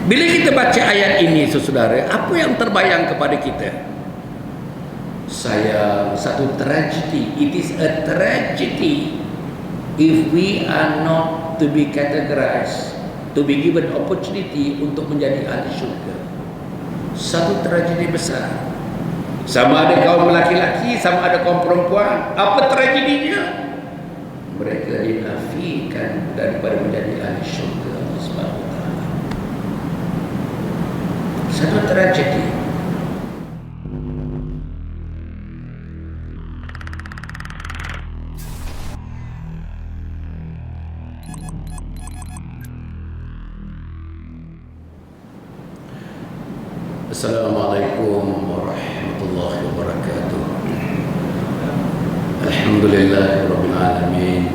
Bila kita baca ayat ini, saudara, apa yang terbayang kepada kita? Saya satu tragedy. It is a tragedy if we are not to be categorized, to be given opportunity untuk menjadi ahli syurga. Satu tragedi besar. Sama ada kaum lelaki-lelaki, sama ada kaum perempuan. Apa tragedinya? Mereka dinafikan daripada menjadi ahli syurga Allah Subhanahu wa taala. Satu tragedi. Assalamualaikum warahmatullahi wabarakatuh. Alhamdulillahirabbil alamin.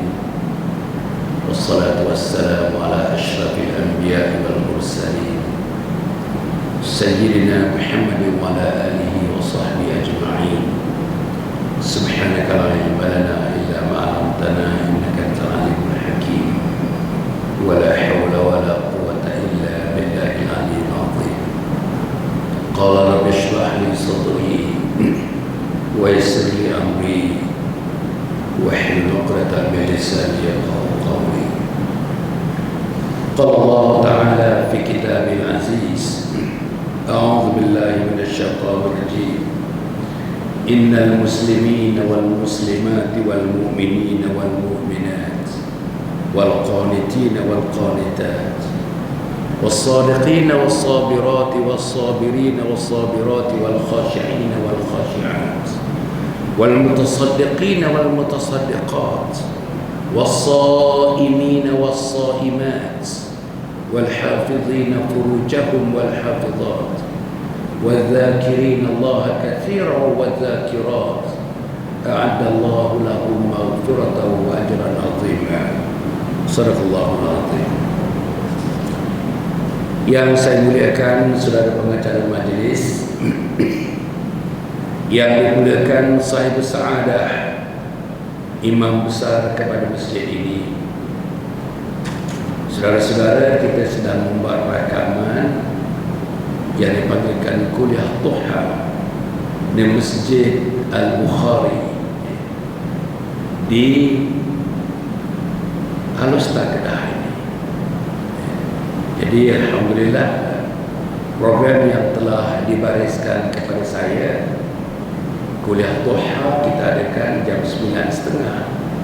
Wassalatu wassalamu ala asyrafil anbiya'i wal mursalin. Sayyidina Muhammadin wa ala alihi wa sahbihi ajma'in. Subhanaka la ilma lana illa ma 'allamtana innaka antal alimul hakim. Wa la hawla wa la quwwata illa billahil aliyyil 'azim. Qala rabbi shrah li sadri wa yassir li amri wahlul 'uqdatam min lisani yafqahu qawli. Qala Allah ta'ala fi kitabil aziz. A'udzu billahi minasy syaithanir rajim. Innal muslimina wal muslimati wal mu'minina wal mu'minat wal qanitina wal qanitat والصادقين والصابرات والصابرين والصابرات والخاشعين والخاشعات والمتصدقين والمتصدقات والصائمين والصائمات والحافظين فروجهم والحافظات والذاكرين الله كثيرا والذاكرات أعد الله لهم مغفرة وأجرا عظيما. صدق الله العظيم. Yang saya muliakan saudara pengacara majlis, yang dimuliakan sahib sa'adah, imam besar kepada masjid ini, saudara-saudara, kita sedang membuat rakaman yang dipanggilkan kuliah duha di Masjid Al-Bukhari di Alustar Kedah ini. Jadi alhamdulillah, program yang telah dibariskan kepada saya, kuliah duha kita adakan jam 9.30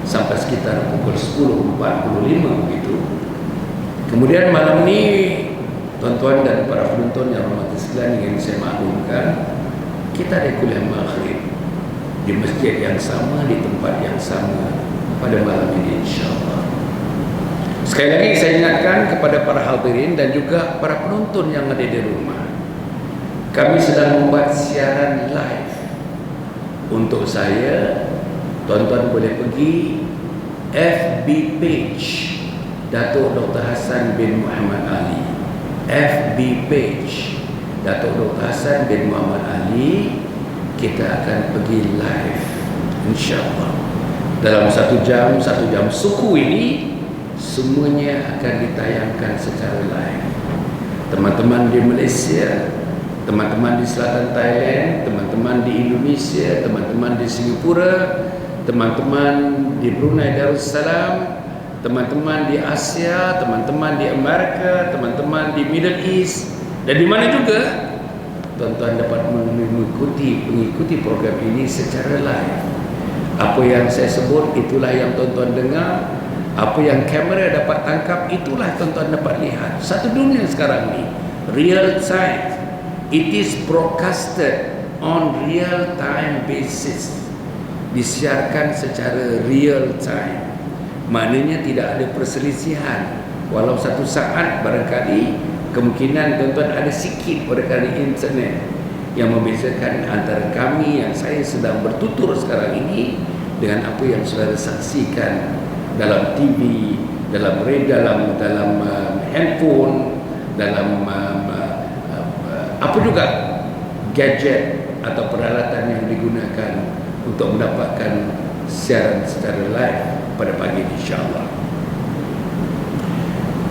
sampai sekitar pukul 10.45 begitu. Kemudian malam ni, tuan-tuan dan para penonton yang hormat sekalian, yang saya maklumkan, kita ada kuliah maghrib di masjid yang sama, di tempat yang sama pada malam ini insya-Allah. Sekali lagi saya ingatkan kepada para hadirin dan juga para penonton yang ada di rumah, kami sedang membuat siaran live. Untuk saya, tuan-tuan boleh pergi FB page Datuk Dr. Hassan bin Muhammad Ali. FB page Datuk Dr. Hassan bin Muhammad Ali. Kita akan pergi live insya-Allah. Dalam 1 jam suku ini, semuanya akan ditayangkan secara live. Teman-teman di Malaysia, teman-teman di selatan Thailand, teman-teman di Indonesia, teman-teman di Singapura, teman-teman di Brunei Darussalam, teman-teman di Asia, teman-teman di Amerika, teman-teman di Middle East, dan di mana juga tuan-tuan dapat mengikuti program ini secara live. Apa yang saya sebut, itulah yang tuan-tuan dengar. Apa yang kamera dapat tangkap, itulah tuan-tuan dapat lihat. Satu dunia sekarang ni real time. It is broadcasted on real time basis. Disiarkan secara real time. Maknanya tidak ada perselisihan. Walau satu saat barangkali kemungkinan tuan-tuan ada sikit barangkali internet yang membezakan antara kami yang saya sedang bertutur sekarang ini dengan apa yang saudara saksikan dalam TV, dalam handphone, dalam apa juga gadget atau peralatan yang digunakan untuk mendapatkan siaran secara live pada pagi ini insya-Allah.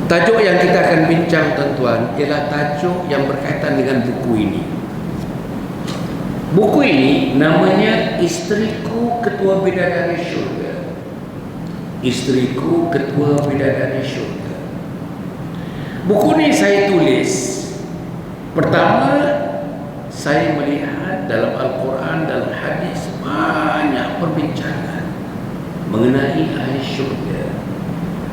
Tajuk yang kita akan bincang tuan-tuan ialah tajuk yang berkaitan dengan buku ini. Buku ini namanya Isteriku Ketua Bidadari Syurga. Isteriku Ketua Bidadari Syurga. Buku ini saya tulis, pertama saya melihat dalam Al-Quran, dalam hadis banyak perbincangan mengenai ahli syurga,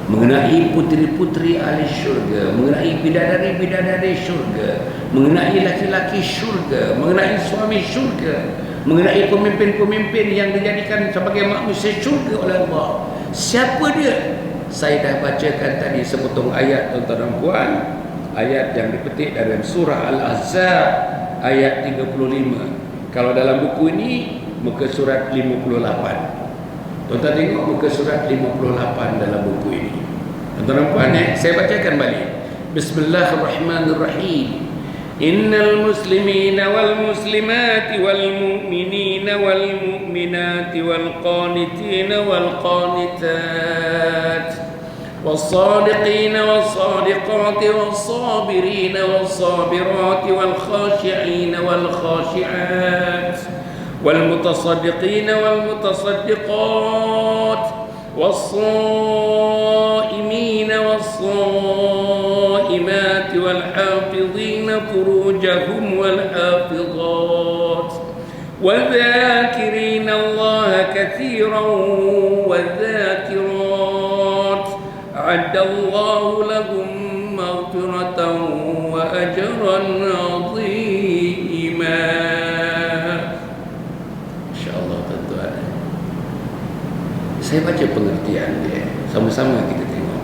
mengenai putri-putri ahli syurga, mengenai bidadari-bidadari syurga, mengenai laki-laki syurga, mengenai suami syurga, mengenai pemimpin-pemimpin yang dijadikan sebagai manusia syurga oleh Allah. Siapa dia? Saya dah bacakan tadi sepotong ayat, tuan-tuan dan puan, ayat yang dipetik dari surah Al-Ahzab ayat 35. Kalau dalam buku ini muka surat 58. Tuan-tuan tengok muka surat 58 dalam buku ini. Tuan-tuan dan puan, saya bacakan balik. Bismillahirrahmanirrahim. Innal muslimina wal muslimati wal mu'minina wal mu'minati wal qanitina wal qanitat والصادقين والصادقات والصابرين والصابرات والخاشعين والخاشعات والمتصدقين والمتصدقات والصائمين والصائمات والحافظين فروجهم والحافظات والذاكرين الله كثيرا والذاكرات أعد الله لهم مغفرة وأجرا عظيما. InsyaAllah tuan-tuan, saya baca pengertian dia, sama-sama kita tengok.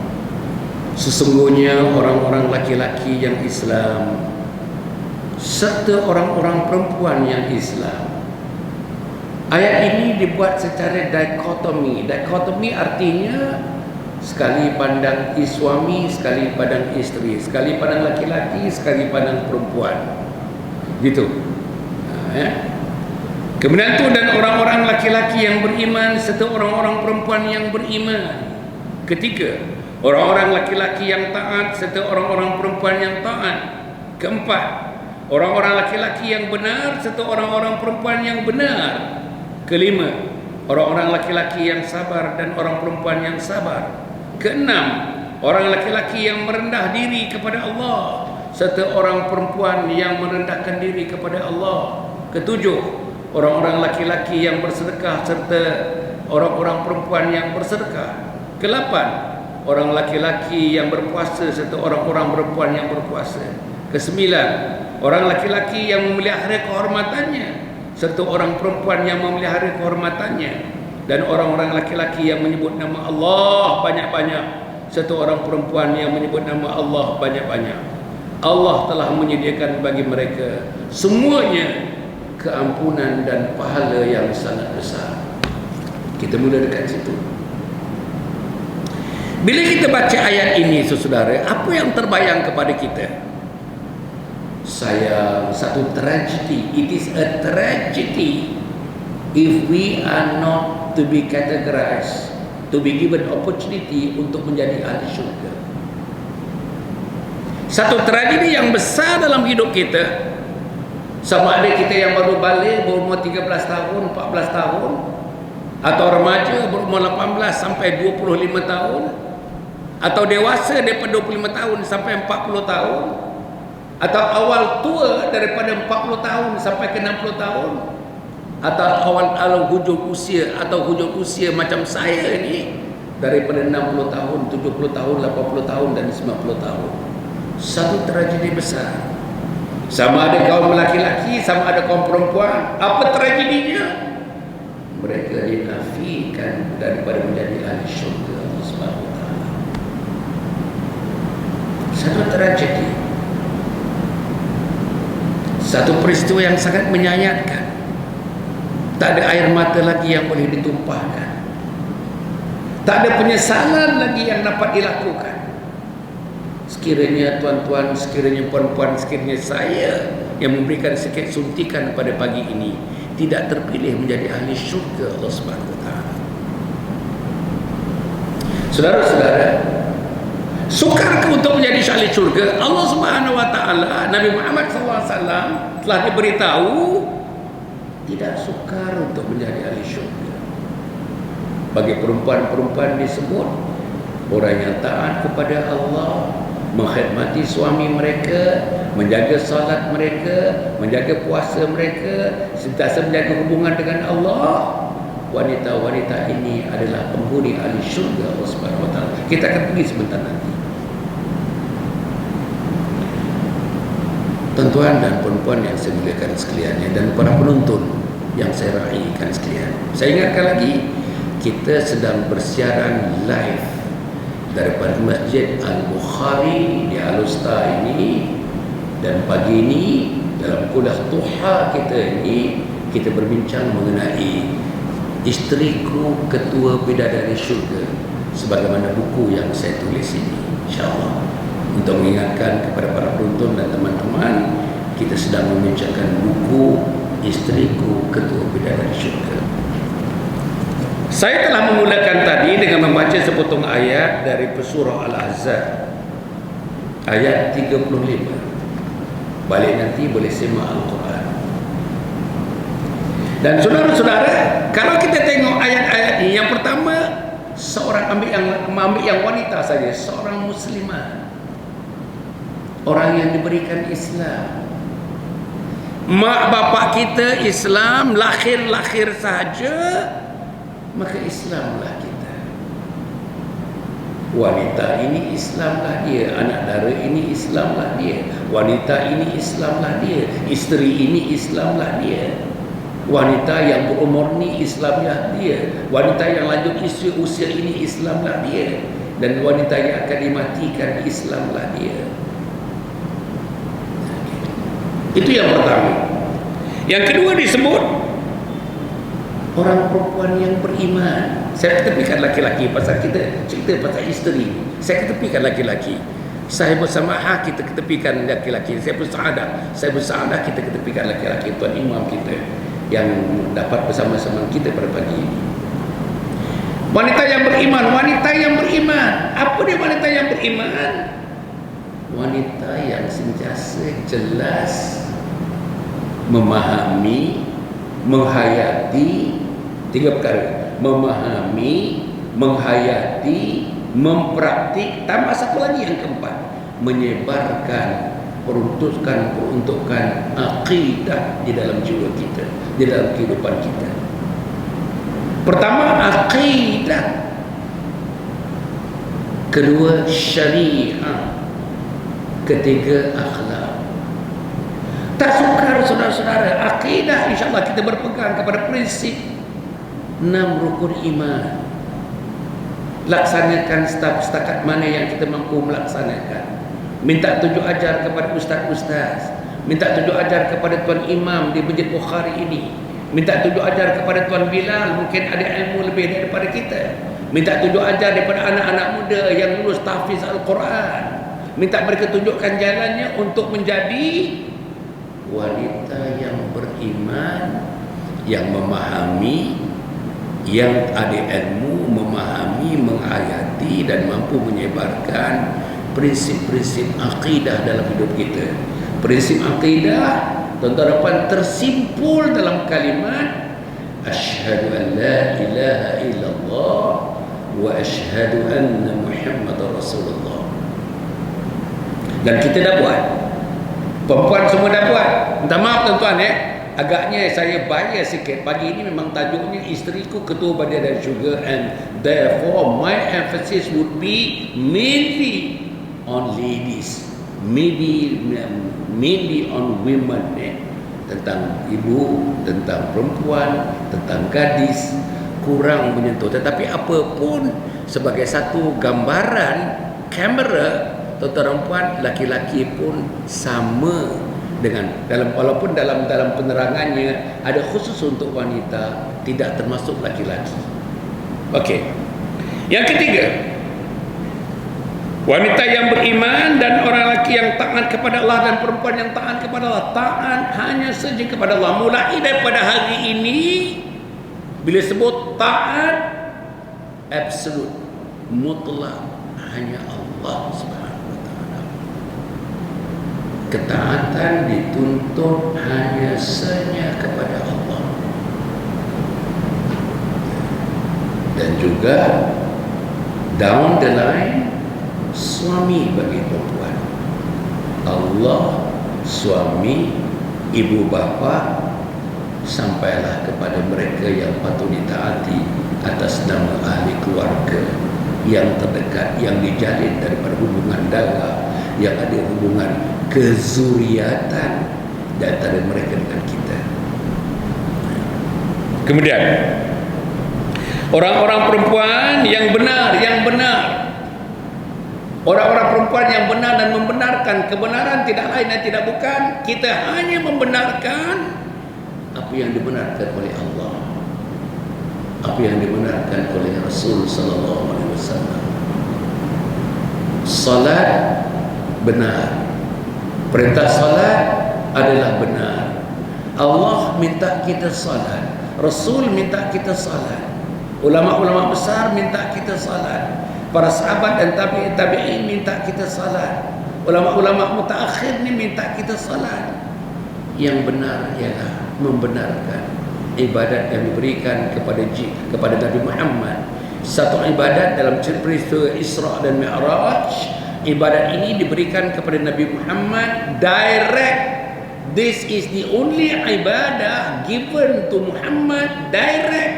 Sesungguhnya orang-orang laki-laki yang Islam serta orang-orang perempuan yang Islam. Ayat ini dibuat secara dikotomi. Dikotomi artinya sekali pandang suami, sekali pandang isteri, sekali pandang laki-laki, sekali pandang perempuan, gitu. Kemudian itu, dan orang-orang laki-laki yang beriman serta orang-orang perempuan yang beriman. Ketiga, orang-orang laki-laki yang taat serta orang-orang perempuan yang taat. Keempat, orang-orang laki-laki yang benar serta orang-orang perempuan yang benar. Kelima, orang-orang laki-laki yang sabar dan orang perempuan yang sabar. Keenam, orang laki-laki yang merendah diri kepada Allah serta orang perempuan yang merendahkan diri kepada Allah. Ketujuh, orang-orang laki-laki yang bersedekah serta orang-orang perempuan yang bersedekah. Kelapan, orang laki-laki yang berpuasa serta orang-orang perempuan yang berpuasa. Kesembilan, orang laki-laki yang memelihara kehormatannya serta orang perempuan yang memelihara kehormatannya. Dan orang-orang laki-laki yang menyebut nama Allah banyak-banyak serta orang perempuan yang menyebut nama Allah banyak-banyak. Allah telah menyediakan bagi mereka semuanya keampunan dan pahala yang sangat besar. Kita mula dekat situ. Bila kita baca ayat ini, saudara, apa yang terbayang kepada kita? Sayang, satu tragedi. It is a tragedy if we are not to be categorized, to be given opportunity untuk menjadi ahli syurga. Satu tragedi yang besar dalam hidup kita. Sama ada kita yang baru balik berumur 13 tahun, 14 tahun, atau remaja berumur 18 sampai 25 tahun, atau dewasa daripada 25 tahun sampai 40 tahun, atau awal tua daripada 40 tahun sampai ke 60 tahun, atau awal hujung usia atau hujung usia macam saya ni daripada 60 tahun, 70 tahun, 80 tahun dan 90 tahun. Satu tragedi besar. Sama ada kaum laki-laki, sama ada kaum perempuan. Apa tragedinya? Mereka dinafikan daripada menjadi ahli syurga Allah Subhanahu wa taala. Satu tragedi. Satu peristiwa yang sangat menyayatkan. Tak ada air mata lagi yang boleh ditumpahkan. Tak ada penyesalan lagi yang dapat dilakukan. Sekiranya tuan-tuan, sekiranya puan-puan, sekiranya saya yang memberikan sikit suntikan pada pagi ini tidak terpilih menjadi ahli syurga Allah Subhanahu wa taala. Saudara-saudara, Sukar untuk menjadi ahli syurga? Allah Subhanahu wa taala, Nabi Muhammad SAW telah diberitahu tidak sukar untuk menjadi ahli syurga. Bagi perempuan-perempuan disebut orang yang taat kepada Allah, menghormati suami mereka, menjaga salat mereka, menjaga puasa mereka, sentiasa menjaga hubungan dengan Allah. Wanita-wanita ini adalah penghuni ahli syurga Allah Subhanahu wa taala. Kita akan pergi sebentar nanti. Tuan-tuan dan puan-puan yang saya muliakan sekalian, dan para penonton yang saya raihkan sekalian, saya ingatkan lagi, kita sedang bersiaran live daripada Masjid Al-Bukhari di Al-Usta ini, dan pagi ini dalam kuliah Duha kita ini, kita berbincang mengenai Isteriku Ketua Bidadari Syurga, sebagaimana buku yang saya tulis ini, insyaAllah. Untuk mengingatkan kepada para penonton dan teman-teman, kita sedang membincangkan buku Isteriku Ketua Bidadari Syurga. Saya telah memulakan tadi dengan membaca sepotong ayat dari surah Al-Ahzab, ayat 35. Balik nanti boleh simak Al-Quran. Dan saudara-saudara, kalau kita tengok ayat-ayat ini, yang pertama, seorang ambil yang wanita saja, seorang muslimah, orang yang diberikan Islam. Mak bapak kita Islam, lahir saja, maka Islamlah kita. Wanita ini Islamlah dia, anak dara ini Islamlah dia, wanita ini Islamlah dia, isteri ini Islamlah dia, wanita yang berumur ni Islamlah dia, wanita yang lanjut usia ini Islamlah dia, dan wanita yang akan dimatikan Islamlah dia. Itu yang pertama. Yang kedua disebut orang perempuan yang beriman. Saya ketepikan laki-laki, pasal kita cerita pasal isteri, saya ketepikan laki-laki. Saya bersama kita ketepikan laki-laki. Saya bersaadah kita ketepikan laki-laki. Tuan Imam kita yang dapat bersama-sama kita pada pagi ini. Wanita yang beriman, wanita yang beriman. Apa dia wanita yang beriman? Wanita yang sentiasa jelas memahami, menghayati tiga perkara: memahami, menghayati, mempraktik, tambah satu lagi yang keempat, menyebarkan peruntukan akidah di dalam jiwa kita, di dalam kehidupan kita. Pertama, akidah. Kedua, syariah. Ketiga, akhlak. Tak sukar saudara-saudara, akidah insyaAllah kita berpegang kepada prinsip 6 rukun iman. Laksanakan setakat mana yang kita mampu melaksanakan. Minta tunjuk ajar kepada ustaz-ustaz, minta tunjuk ajar kepada tuan imam di Masjid Bukhari ini, minta tunjuk ajar kepada tuan Bilal, mungkin ada ilmu lebih daripada kita, minta tunjuk ajar daripada anak-anak muda yang lulus tahfiz Al-Quran, minta mereka tunjukkan jalannya untuk menjadi wanita yang beriman, yang memahami, yang ada ilmu, memahami, menghayati dan mampu menyebarkan prinsip-prinsip akidah dalam hidup kita. Prinsip akidah, tuan-tuan tersimpul dalam kalimat asyhadu an la ilaha illallah wa asyhadu anna Muhammadar Rasulullah. Dan kita dah buat. Perempuan semua dah buat. Minta maaf tuan-tuan agaknya saya bias sikit. Pagi ini memang tajuknya Isteriku Ketua Bidadari Syurga, and therefore my emphasis would be mainly on ladies, maybe mainly on women, tentang ibu, tentang perempuan, tentang gadis, kurang menyentuh. Tetapi apapun, sebagai satu gambaran kamera, tuan-tuan puan, laki-laki pun sama dengan walaupun dalam penerangannya ada khusus untuk wanita, tidak termasuk laki-laki. Okey. Yang ketiga, wanita yang beriman dan orang lelaki yang taat kepada Allah dan perempuan yang taat kepada Allah. Taat hanya saja kepada Allah. Mulai daripada hari ini, bila sebut taat, absolute, mutlak, hanya Allah. Allah Subhanahu wa taala. Ketaatan dituntut hanya saja kepada Allah. Dan juga down the line, suami bagi perempuan. Allah, suami, ibu bapa, sampailah kepada mereka yang patut ditaati atas nama ahli keluarga yang terdekat, yang dijalin daripada hubungan darah, yang ada hubungan kezuriatan di antara mereka dengan kita. Kemudian orang-orang perempuan yang benar, orang-orang perempuan yang benar dan membenarkan kebenaran tidak lain dan tidak bukan, kita hanya membenarkan apa yang dibenarkan oleh Allah, apa yang dibenarkan oleh Rasul sallallahu alaihi wasallam. Salat benar, perintah salat adalah benar. Allah minta kita salat, Rasul minta kita salat, ulama-ulama besar minta kita salat, para sahabat dan tabi'in minta kita salat, ulama-ulama mutaakhir ni minta kita salat. Yang benar ialah membenarkan ibadat yang diberikan kepada Nabi Muhammad. Satu ibadat dalam peristiwa Isra dan Mi'raj, ibadat ini diberikan kepada Nabi Muhammad direct. This is the only ibadah given to Muhammad direct,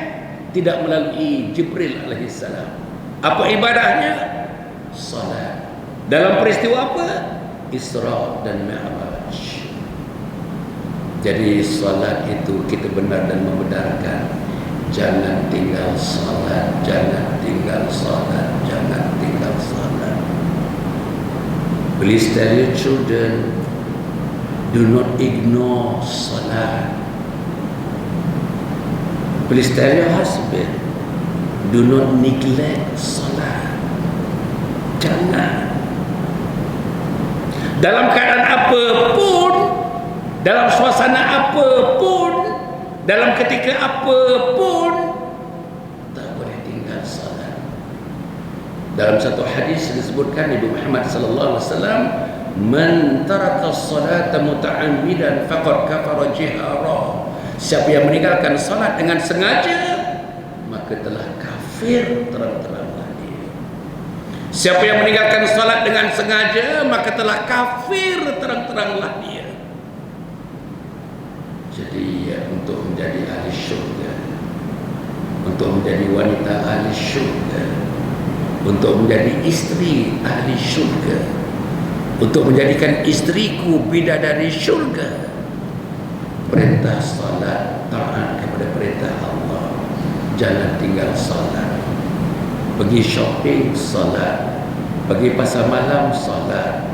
tidak melalui Jibril alaihissalam. Apa ibadahnya? Salat. Dalam peristiwa apa? Isra dan Mi'raj. Jadi salat itu kita benar dan membenarkan. Jangan tinggal salat, jangan tinggal salat, jangan tinggal salat. Please tell your children, do not ignore salat. Please tell your husband, do not neglect salat. Jangan. Dalam keadaan apapun, dalam suasana apapun, dalam ketika apapun, tak boleh tinggal salat. Dalam satu hadis disebutkan Nabi Muhammad sallallahu alaihi wasallam, "Man taraka as-salata muta'ammidan faqad kafara jihara." Siapa yang meninggalkan salat dengan sengaja, maka telah kafir terang-teranglah dia. Siapa yang meninggalkan salat dengan sengaja, maka telah kafir terang-teranglah dia. Jadi untuk menjadi ahli syurga, untuk menjadi wanita ahli syurga, untuk menjadi isteri ahli syurga, untuk menjadikan istriku bidadari syurga, perintah salat, taat kepada perintah Allah, jangan tinggal salat. Pergi shopping, salat. Pergi pasar malam, salat.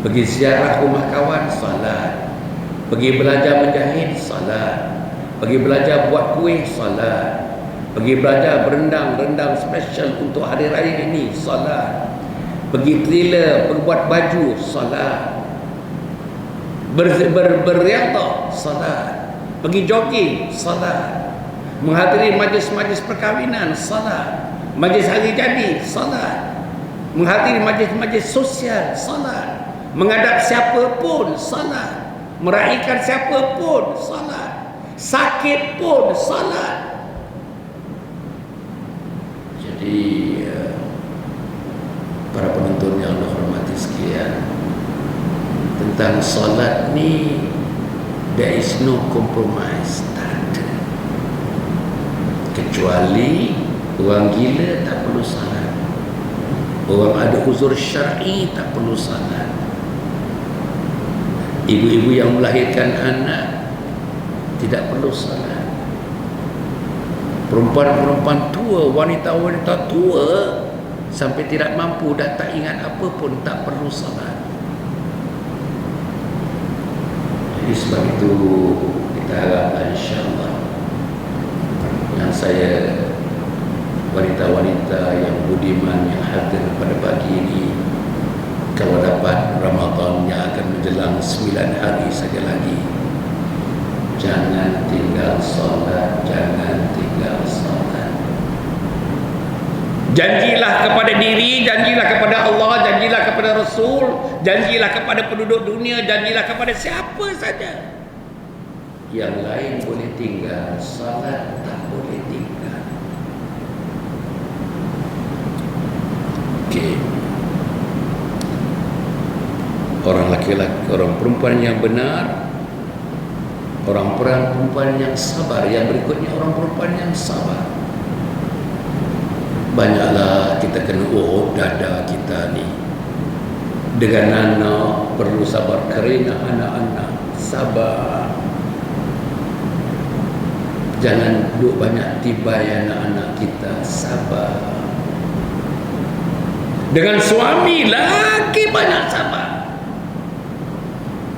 Pergi ziarah rumah kawan, salat. Pergi belajar menjahit, salat. Pergi belajar buat kuih, salat. Pergi belajar berendang special untuk hari raya ini, salat. Pergi trailer, berbuat baju, salat. Beriadah, salat. Pergi jogging, salat. Menghadiri majlis-majlis perkahwinan, salat. Majlis hari jadi, salat. Menghadiri majlis-majlis sosial, salat. Menghadap siapa pun, salat. Meraihkan siapa pun, salat. Sakit pun, salat. Jadi para penonton yang Allah hormati sekalian, tentang salat ni, there is no compromise, tak ada. Kecuali orang gila tak perlu salat, orang ada uzur syar'i tak perlu salat, ibu-ibu yang melahirkan anak tidak perlu salat, perempuan-perempuan tua, wanita-wanita tua sampai tidak mampu dah tak ingat apa pun tak perlu salat. Jadi sebab itu kita harapkan insya-Allah yang saya, wanita-wanita yang budiman yang hadir pada pagi ini, kalau dapat Ramadan yang akan menjelang 9 hari saja lagi, jangan tinggal salat, jangan tinggal salat. Janjilah kepada diri, janjilah kepada Allah, janjilah kepada Rasul, janjilah kepada penduduk dunia, janjilah kepada siapa saja. Yang lain boleh tinggal, salat tak boleh tinggal. Okey. Orang laki-laki, orang perempuan yang benar, orang perempuan yang sabar. Yang berikutnya orang perempuan yang sabar. Banyaklah kita kena dada kita ni. Dengan anak perlu sabar, kerana anak-anak sabar. Jangan duduk banyak tibai anak-anak kita, sabar. Dengan suami lagi banyak sabar.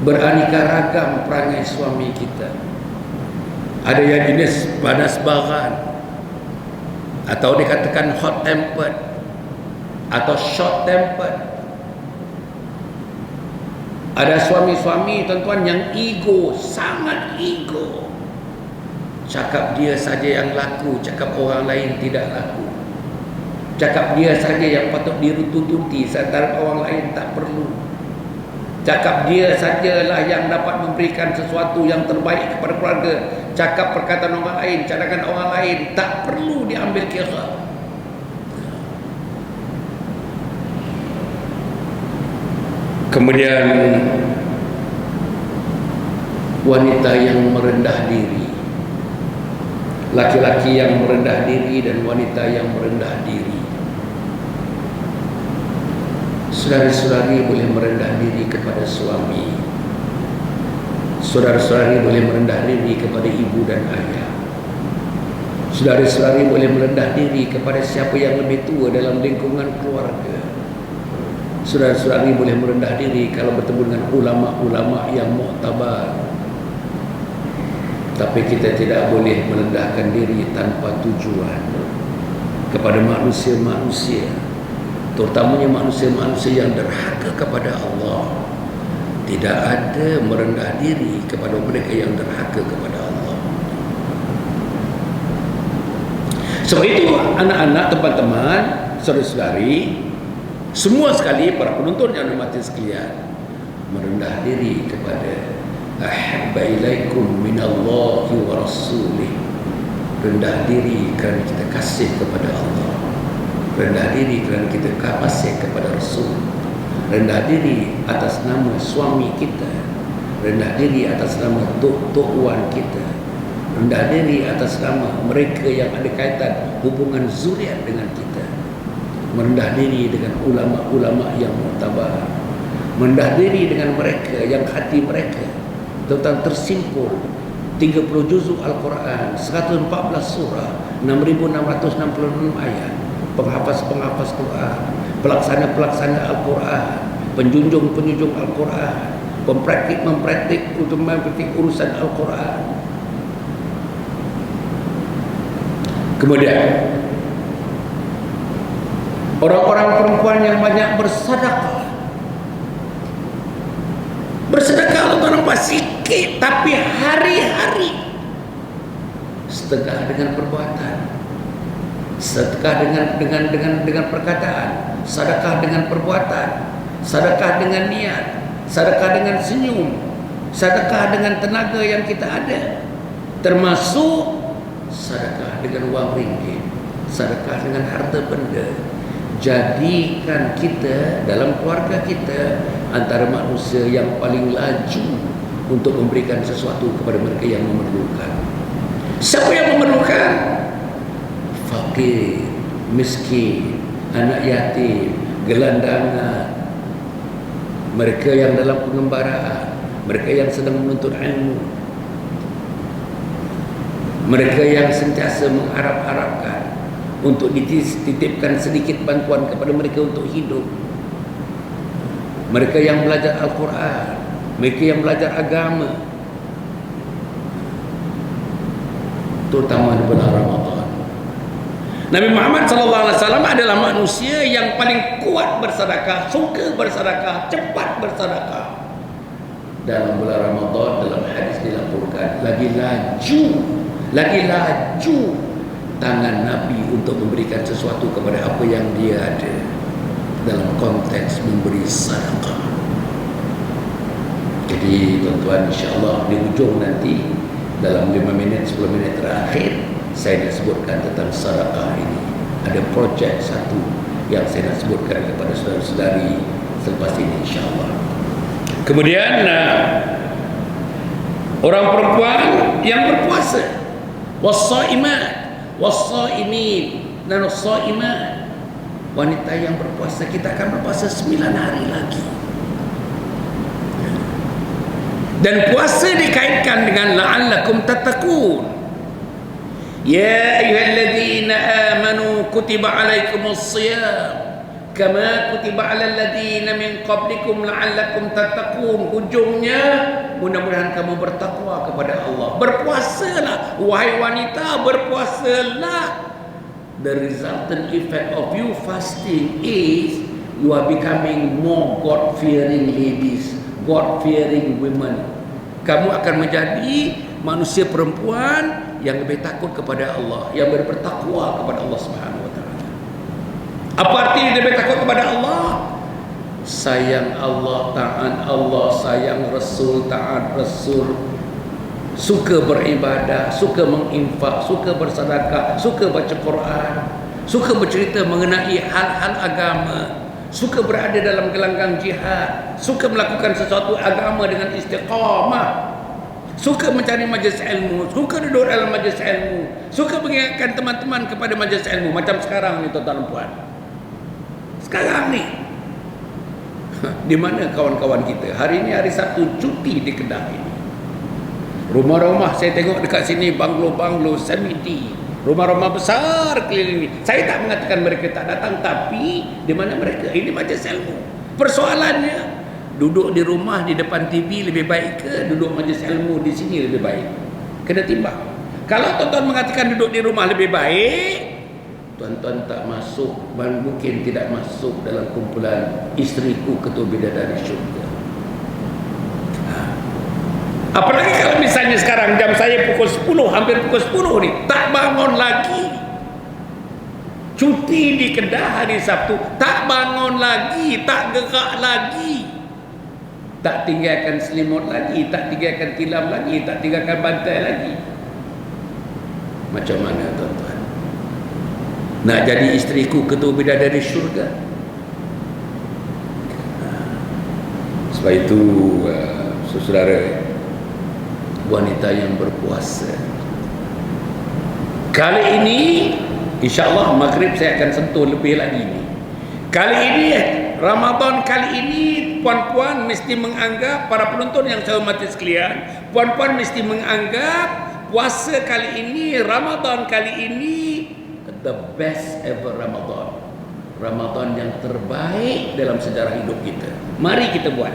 Beraneka ragam perangai suami kita. Ada yang jenis panas baran, atau dikatakan hot tempered, atau short tempered. Ada suami-suami tuan-tuan yang ego, sangat ego. Cakap dia saja yang laku, cakap orang lain tidak laku. Cakap dia saja yang patut dirututi, sedangkan orang lain tak perlu. Cakap dia sajalah yang dapat memberikan sesuatu yang terbaik kepada keluarga. Cakap perkataan orang lain, cadangkan orang lain tak perlu diambil kira. Kemudian wanita yang merendah diri, laki-laki yang merendah diri dan wanita yang merendah diri. Saudara-saudari boleh merendah diri kepada suami, saudara-saudari boleh merendah diri kepada ibu dan ayah, saudara-saudari boleh merendah diri kepada siapa yang lebih tua dalam lingkungan keluarga, saudara-saudari boleh merendah diri kalau bertemu dengan ulama-ulama yang muktabar. Tapi kita tidak boleh merendahkan diri tanpa tujuan kepada manusia-manusia, terutamanya manusia-manusia yang derhaka kepada Allah. Tidak ada merendah diri kepada mereka yang derhaka kepada Allah. Sebab itu anak-anak, teman-teman, saudara-saudari, semua sekali para penonton yang hormati sekalian, merendah diri kepada ahabba ilaikum minallahi wa rasulih. Rendah diri kerana kita kasih kepada Allah, rendah diri kerana kita kasih kepada Rasul, rendah diri atas nama suami kita, rendah diri atas nama tok wan kita, rendah diri atas nama mereka yang ada kaitan hubungan zuriat dengan kita, merendah diri dengan ulama-ulama yang muktabar, merendah diri dengan mereka yang hati mereka tentang tersimpul 30 juzuk Al-Quran, 114 surah, 6,666 ayat, penghafaz-penghafaz Quran, pelaksana-pelaksana Al-Quran, penjunjung-penjunjung Al-Quran, mempraktik untuk mempraktik urusan Al-Quran. Kemudian orang-orang perempuan yang banyak bersedekah. Bersedekah untuk orang sikit, tapi hari-hari. Sedekah dengan perbuatan, sedekah dengan perkataan, sedekah dengan perbuatan, sedekah dengan niat, sedekah dengan senyum, sedekah dengan tenaga yang kita ada, termasuk sedekah dengan wang ringgit, sedekah dengan harta benda. Jadikan kita dalam keluarga kita antara manusia yang paling laju untuk memberikan sesuatu kepada mereka yang memerlukan. Siapa yang memerlukan? Fakir, miskin, anak yatim, gelandangan, mereka yang dalam pengembaraan, mereka yang sedang menuntut ilmu, mereka yang sentiasa mengharap-harapkan untuk dititipkan sedikit bantuan kepada mereka untuk hidup, mereka yang belajar Al-Quran, mereka yang belajar agama, terutama di bulan Ramadan. Nabi Muhammad SAW adalah manusia yang paling kuat bersedekah, suka bersedekah, cepat bersedekah. Dalam bulan Ramadan, dalam hadis dilaporkan, lagi laju tangan Nabi untuk memberikan sesuatu kepada apa yang dia ada dalam konteks memberi sedekah. Jadi tuan-tuan, insya-Allah di ujung nanti dalam 5 minit 10 minit terakhir saya nak sebutkan tentang sedekah ini. Ada projek satu yang saya nak sebutkan kepada saudara-saudari selepas ini, insya-Allah. Kemudian orang perempuan yang berpuasa, was-shaimat was-shaimin dan was-shaimat, wanita yang berpuasa. Kita akan berpuasa 9 hari lagi. Dan puasa dikaitkan dengan la'allakum tattaqun. Ya ayyuhalladzina amanu kutiba alaikumus shiyam kama kutiba alal ladzina min qablikum la'allakum tattaqun. Ujungnya mudah-mudahan kamu bertakwa kepada Allah. Berpuasalah wahai wanita, berpuasalah. The resultant effect of you fasting is you are becoming more God-fearing ladies, God-fearing women. Kamu akan menjadi manusia perempuan yang lebih takut kepada Allah, yang bertakwa kepada Allah Subhanahu wa taala. Apa artinya lebih takut kepada Allah? Sayang Allah, taat Allah, sayang Rasul, taat Rasul, suka beribadah, suka menginfak, suka bersedekah, suka baca Quran, suka bercerita mengenai hal-hal agama, suka berada dalam gelanggang jihad, suka melakukan sesuatu agama dengan istiqamah, suka mencari majlis ilmu, suka duduk dalam majlis ilmu, suka mengingatkan teman-teman kepada majlis ilmu. Macam sekarang ni tuan-tuan dan puan, sekarang ni di mana kawan-kawan kita? Hari ini hari Sabtu, cuti di Kedah ini. Rumah-rumah saya tengok dekat sini, banglo-banglo, semiti, rumah-rumah besar keliling ini. Saya tak mengatakan mereka tak datang, tapi di mana mereka? Ini majlis ilmu. Persoalannya, duduk di rumah di depan TV lebih baik ke duduk majlis ilmu di sini lebih baik? Kena timbang. Kalau tuan-tuan mengatakan duduk di rumah lebih baik, tuan-tuan tak masuk, mungkin tidak masuk dalam kumpulan isteriku ketua bidadari syurga. Apalagi kalau misalnya sekarang jam saya pukul 10, hampir pukul 10 ni, tak bangun lagi. Cuti di Kedah hari Sabtu, tak bangun lagi, tak gerak lagi. Tak tinggalkan selimut lagi, tak tinggalkan tilam lagi, tak tinggalkan bantal lagi. Macam mana tuan-tuan? Nak jadi isteriku ketua bidadari syurga? Sebab itu saudara, wanita yang berpuasa, kali ini insya-Allah maghrib saya akan sentuh lebih lagi ni. Kali ini Ramadan kali ini, puan-puan mesti menganggap, para penonton yang saya hormati sekalian, puan-puan mesti menganggap puasa kali ini, Ramadan kali ini the best ever Ramadan. Ramadan yang terbaik dalam sejarah hidup kita. Mari kita buat.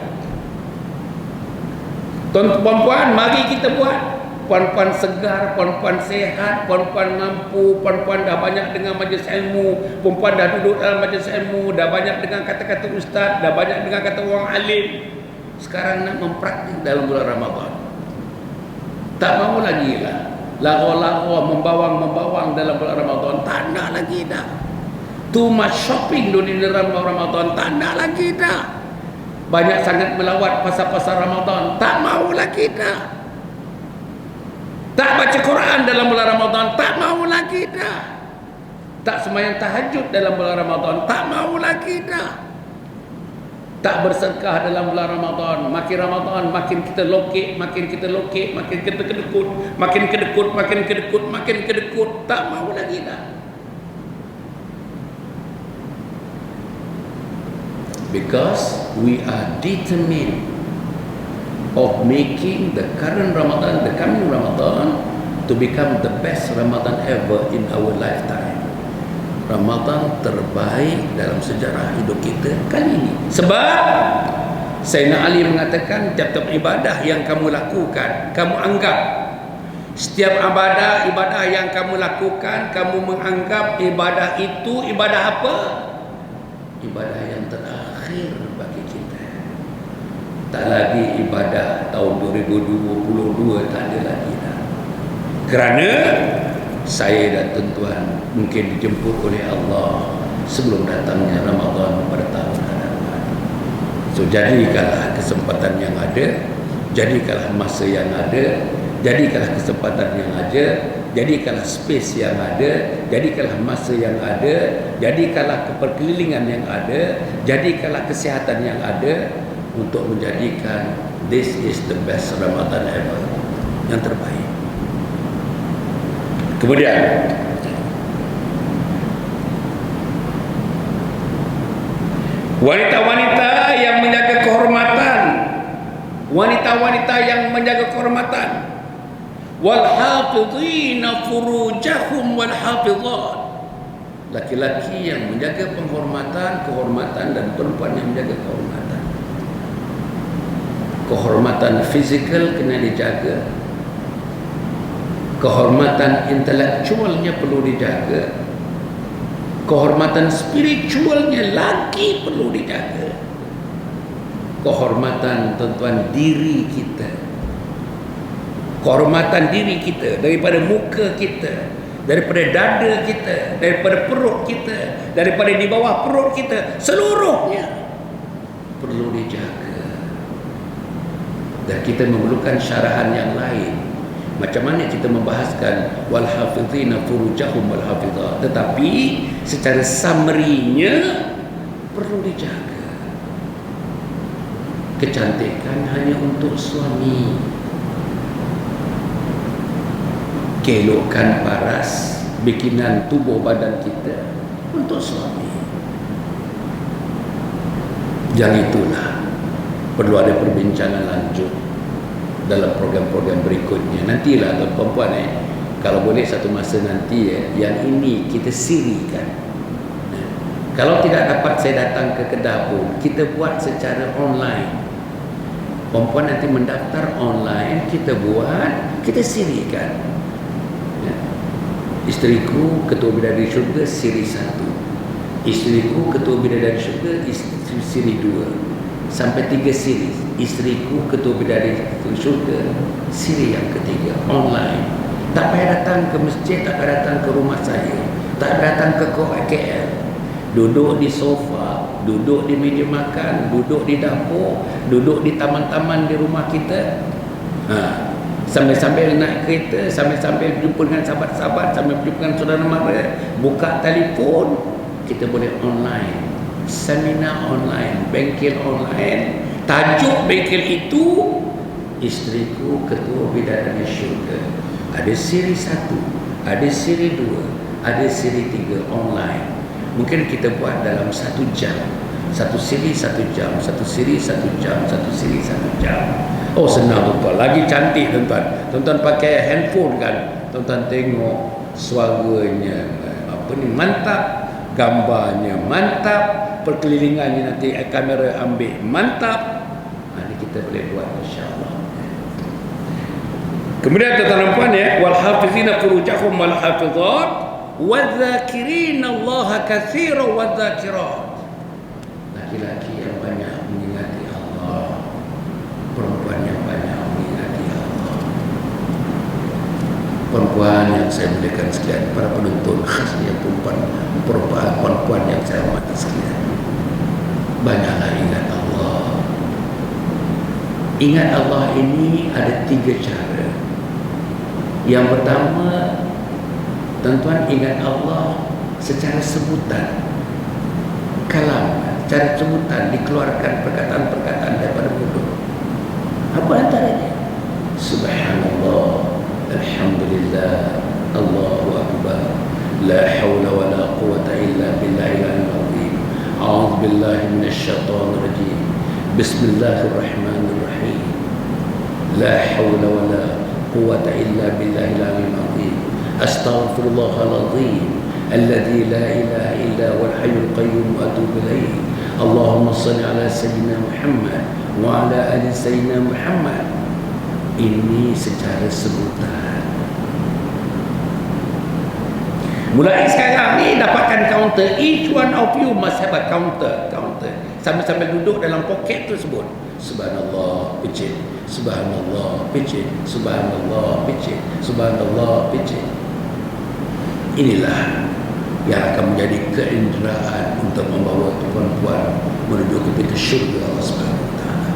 Puan-puan, mari kita buat. Puan-puan segar, puan-puan sehat, puan-puan mampu, puan-puan dah banyak dengar majlis ilmu, puan-puan dah duduk dalam majlis ilmu, dah banyak dengar kata-kata ustaz, dah banyak dengar kata orang alim. Sekarang nak mempraktik dalam bulan Ramadan. Tak mahu lagi lah lawa-lawa, membawang dalam bulan Ramadan. Tak nak lagi dah. Too much shopping di dalam bulan Ramadan. Tak nak lagi dah. Banyak sangat melawat pasar-pasar Ramadan. Tak mahu lagi dah. Tak baca Quran dalam bulan Ramadan. Tak mahu lagi dah. Tak sembahyang tahajud dalam bulan Ramadan. Tak mahu lagi dah. Tak bersedekah dalam bulan Ramadan. Makin Ramadan makin kita lokek, makin kita lokek, makin kita kedekut, makin kedekut, makin kedekut, makin kedekut. Tak mahu lagi dah. Because we are determined of making the current Ramadan, the coming Ramadan, to become the best Ramadan ever in our lifetime. Ramadan terbaik dalam sejarah hidup kita kali ini. Sebab Sayyidina Ali mengatakan, tiap-tiap ibadah yang kamu lakukan, kamu anggap, setiap ibadah yang kamu lakukan, kamu menganggap ibadah itu ibadah apa? Ibadah yang terakhir bagi kita. Tak lagi ibadah tahun 2022, tak ada lagi dah. Kerana saya dan tuan-tuan mungkin dijemput oleh Allah sebelum datangnya Ramadan pada tahun hadapan. So jadikanlah kesempatan yang ada, jadikanlah masa yang ada, jadikanlah kesempatan yang ada, jadikanlah space yang ada, jadikanlah masa yang ada, jadikanlah keperkelilingan yang ada, jadikanlah kesihatan yang ada untuk menjadikan this is the best Ramadan ever, yang terbaik. Kemudian wanita-wanita yang menjaga kehormatan, wanita-wanita yang menjaga kehormatan, wal hafizina furujahum wal hafizat, laki-laki yang menjaga kehormatan dan perempuan yang menjaga kehormatan. Kehormatan fizikal kena dijaga, kehormatan intelektualnya perlu dijaga, kehormatan spiritualnya lagi perlu dijaga, kehormatan tuan-tuan diri kita, kehormatan diri kita, daripada muka kita, daripada dada kita, daripada perut kita, daripada di bawah perut kita, seluruhnya perlu dijaga. Dan kita memerlukan syarahan yang lain, macam mana kita membahaskan wal hafizina furujahum wal hafizat, tetapi secara summary-nya perlu dijaga. Kecantikan hanya untuk suami, keelokan paras bikinan tubuh badan kita untuk suami. Yang itulah perlu ada perbincangan lanjut dalam program-program berikutnya. Nantilah tuan-puan kalau boleh satu masa nanti yang ini kita sirikan. Kalau tidak dapat saya datang ke Kedah pun, kita buat secara online. Perempuan nanti mendaftar online, kita buat, kita sirikan. Isteriku Ketua Bidadari Syurga siri 1, isteriku Ketua Bidadari Syurga siri 2, sampai 3 siri. Isteriku Ketua Bidadari Syurga siri yang ketiga, online. Tak payah datang ke masjid, tak payah datang ke rumah saya, tak datang ke KL. Duduk di sofa, duduk di meja makan, duduk di dapur, duduk di taman-taman di rumah kita, sambil-sambil naik kereta, sambil-sambil berjumpa dengan sahabat-sahabat, sambil berjumpa dengan saudara mara, buka telefon, kita boleh online, seminar online, bengkel online. Tajuk bengkel itu Isteriku Ketua Bidadari Syurga. Ada siri 1, ada siri 2, ada siri 3 online. Mungkin kita buat dalam 1 jam, satu siri 1 jam, satu siri 1 jam, satu siri 1 jam. Oh senang tuan, lagi cantik tuan-tuan. Tuan-tuan pakai handphone kan, tuan-tuan tengok suaranya mantap, gambarnya mantap, perkelilingannya nanti kamera ambil mantap. Ini kita boleh buat insya-Allah. Kemudian tuan-tuan dan puan wal hafizina furujahum wal hafizat wadzakirina Allah katsiran wadzakirat. Laki-laki yang banyak mengingati Allah, perempuan yang banyak mengingati Allah. Perempuan yang saya muliakan sekalian, para penonton khasnya perempuan yang saya hormati sekalian, banyaklah ingat Allah. Ingat Allah ini ada 3 cara. Yang pertama, tuan-tuan ingat Allah secara sebutan, kalam, cara sebutan, dikeluarkan perkataan-perkataan daripada mulut. Apa antaranya? Subhanallah, alhamdulillah, Allahu akbar, la haula wa la quwwata illa billahil azim, a'udzu billahi minasyaitonir rajim, bismillahirrahmanirrahim, la haula wa la quwwata illa billahil azim, astaghfirullahal azim alladzi la ilaha illa huwal hayyul qayyum wa atubu ilaih. Allahumma shalli ala sayyidina Muhammad wa ala ali sayyidina Muhammad. Ini secara sebutan. Mulai sekarang ni dapatkan counter. Each one of you must have a counter. Sambil-sambil duduk dalam poket tu sebut Subhanallah, picit, Subhanallah, picit, Subhanallah, picit, Subhanallah, picit. Inilah yang akan menjadi keinderaan untuk membawa tuan-tuan menuju ke pintu syurga Allah Subhanahu wa taala.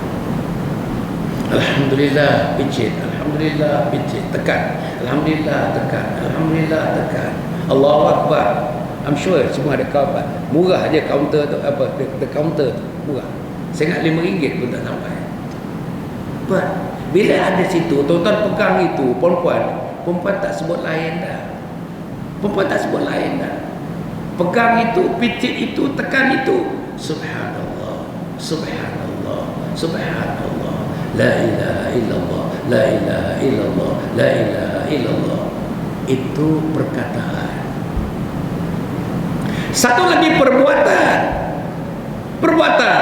Alhamdulillah picit, alhamdulillah picit, tekan. Alhamdulillah tekan, alhamdulillah tekan. Allahu Akbar. I'm sure semua ada kawan. Murah je kaunter tu, apa the counter tu murah. Saya ingat RM5 pun tak sampai. But bila ada situ, tuan-tuan pegang itu, perempuan tak sebut lain dah. Perempuan tak sebut lain dah. Pegang itu, picit itu, tekan itu. Subhanallah, subhanallah, subhanallah. La ilaha illallah, la ilaha illallah, la ilaha illallah. Itu perkataan. Satu lagi perbuatan. Perbuatan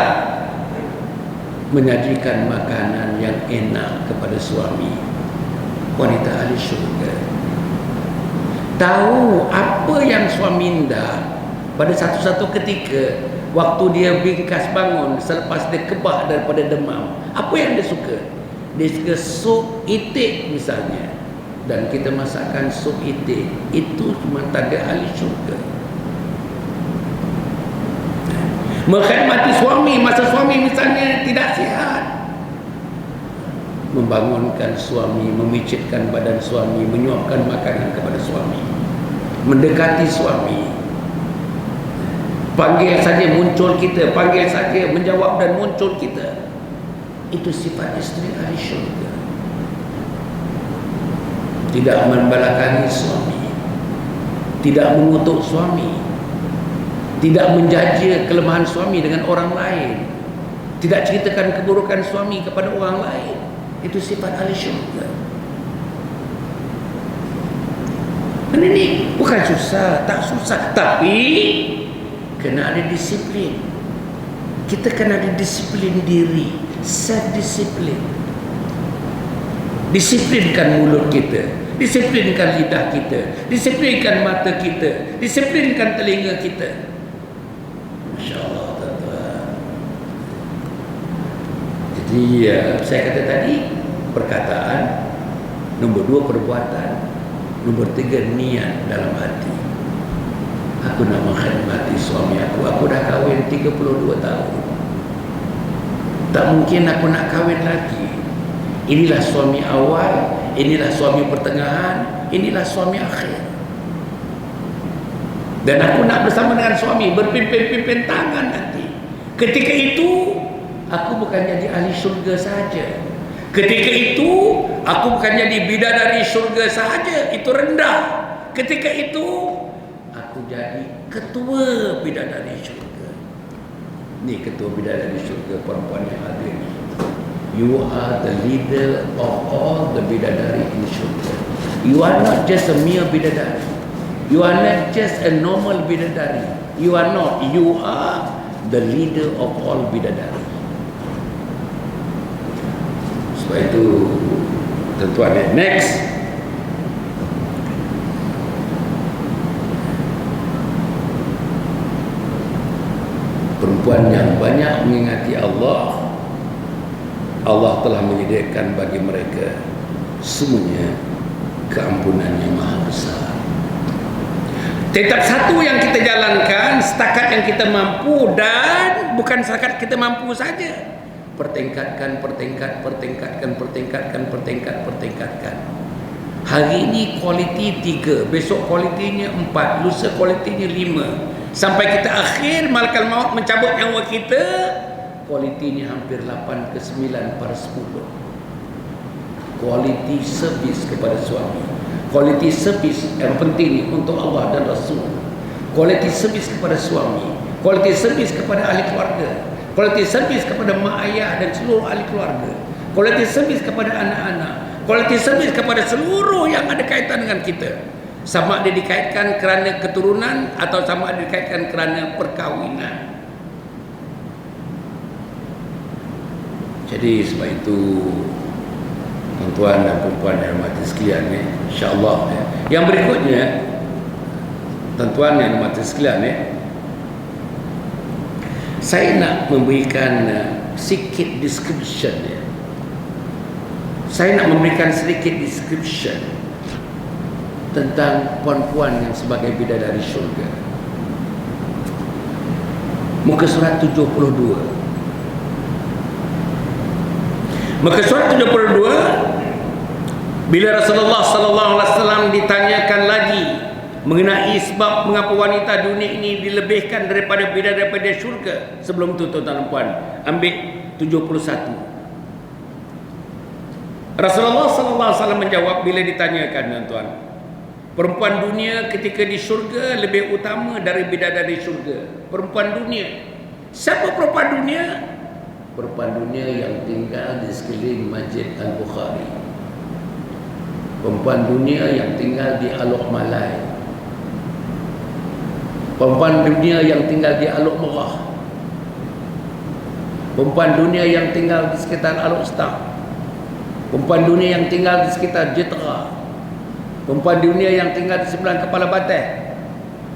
menyajikan makanan yang enak kepada suami. Wanita ahli syurga tahu apa yang suami minda pada satu-satu ketika waktu dia bingkas bangun selepas dia kebah daripada demam. Apa yang dia suka? Dia suka sup itik misalnya, dan kita masakkan sup itik itu cuma tanda ahli syurga. Menghormati suami masa suami misalnya tidak sihat, membangunkan suami, memicitkan badan suami, menyuapkan makanan kepada suami, mendekati suami, panggil saja muncul kita, panggil saja menjawab dan muncul kita. Itu sifat isteri ahli syurga. Tidak membelakangi suami, tidak mengutuk suami, tidak menjaja kelemahan suami dengan orang lain, tidak ceritakan keburukan suami kepada orang lain. Itu sifat ahli syurga. Dan ini bukan susah, tak susah, tapi kena ada disiplin. Kita kena ada disiplin diri, self disiplin. Disiplinkan mulut kita, disiplinkan lidah kita, disiplinkan mata kita, disiplinkan telinga kita. Masya-Allah, tuan-tuan. Jadi saya kata tadi perkataan, nombor 2 perbuatan, nombor 3 niat dalam hati. Aku nak menghormati suami aku. Aku dah kahwin 32 tahun. Tak mungkin aku nak kahwin lagi. Inilah suami awal, inilah suami pertengahan, inilah suami akhir. Dan aku nak bersama dengan suami berpimpin-pimpin tangan nanti. Ketika itu aku bukan jadi ahli syurga saja. Ketika itu aku bukan jadi bidadari syurga saja. Itu rendah. Ketika itu aku jadi ketua bidadari syurga. Ni ketua bidadari syurga, perempuan yang hadir ni. You are the leader of all the bidadari in syurga. You are not just a mere bidadari. You are not just a normal bidadari. You are not. You are the leader of all bidadari. Sebab itu, tuan-tuan, next. Perempuan yang banyak mengingati Allah, Allah telah menyediakan bagi mereka semuanya keampunan yang maha besar. Tetap satu yang kita jalankan setakat yang kita mampu, dan bukan setakat kita mampu saja. Pertingkatkan. Hari ini kualiti 3, besok kualitinya 4, lusa kualitinya 5. Sampai kita akhir malakal maut mencabut nyawa kita, kualitinya hampir 8 ke 9/10. Kualiti servis kepada suami, kualiti servis yang penting untuk Allah dan Rasul, kualiti servis kepada suami, kualiti servis kepada ahli keluarga, kualiti servis kepada mak ayah dan seluruh ahli keluarga, kualiti servis kepada anak-anak, kualiti servis kepada seluruh yang ada kaitan dengan kita. Sama ada dikaitkan kerana keturunan atau sama ada dikaitkan kerana perkahwinan. Jadi sebab itu, tuan-tuan dan puan-puan yang hormati sekalian, insya-Allah yang berikutnya, tuan-tuan yang hormati sekalian, saya nak memberikan sedikit description. Saya nak memberikan sedikit description tentang puan-puan yang sebagai bidadari syurga. Muka surat 72. Muka surat 72, bila Rasulullah sallallahu alaihi wasallam ditanyakan lagi mengenai sebab mengapa wanita dunia ini dilebihkan daripada bidadari syurga. Sebelum itu tuan-tuan dan puan, ambil 71. Rasulullah sallallahu alaihi wasallam menjawab bila ditanyakan, tuan-tuan, perempuan dunia ketika di syurga lebih utama dari bidadari syurga. Perempuan dunia. Siapa perempuan dunia? Perempuan dunia yang tinggal di sekeliling Masjid Al-Bukhari. Perempuan dunia yang tinggal di Aluk Malai. Perempuan dunia yang tinggal di Aluk Merah. Perempuan dunia yang tinggal di sekitar Aluk Star. Perempuan dunia yang tinggal di sekitar Jitra. Perempuan dunia yang tinggal di sebelah Kepala Batai.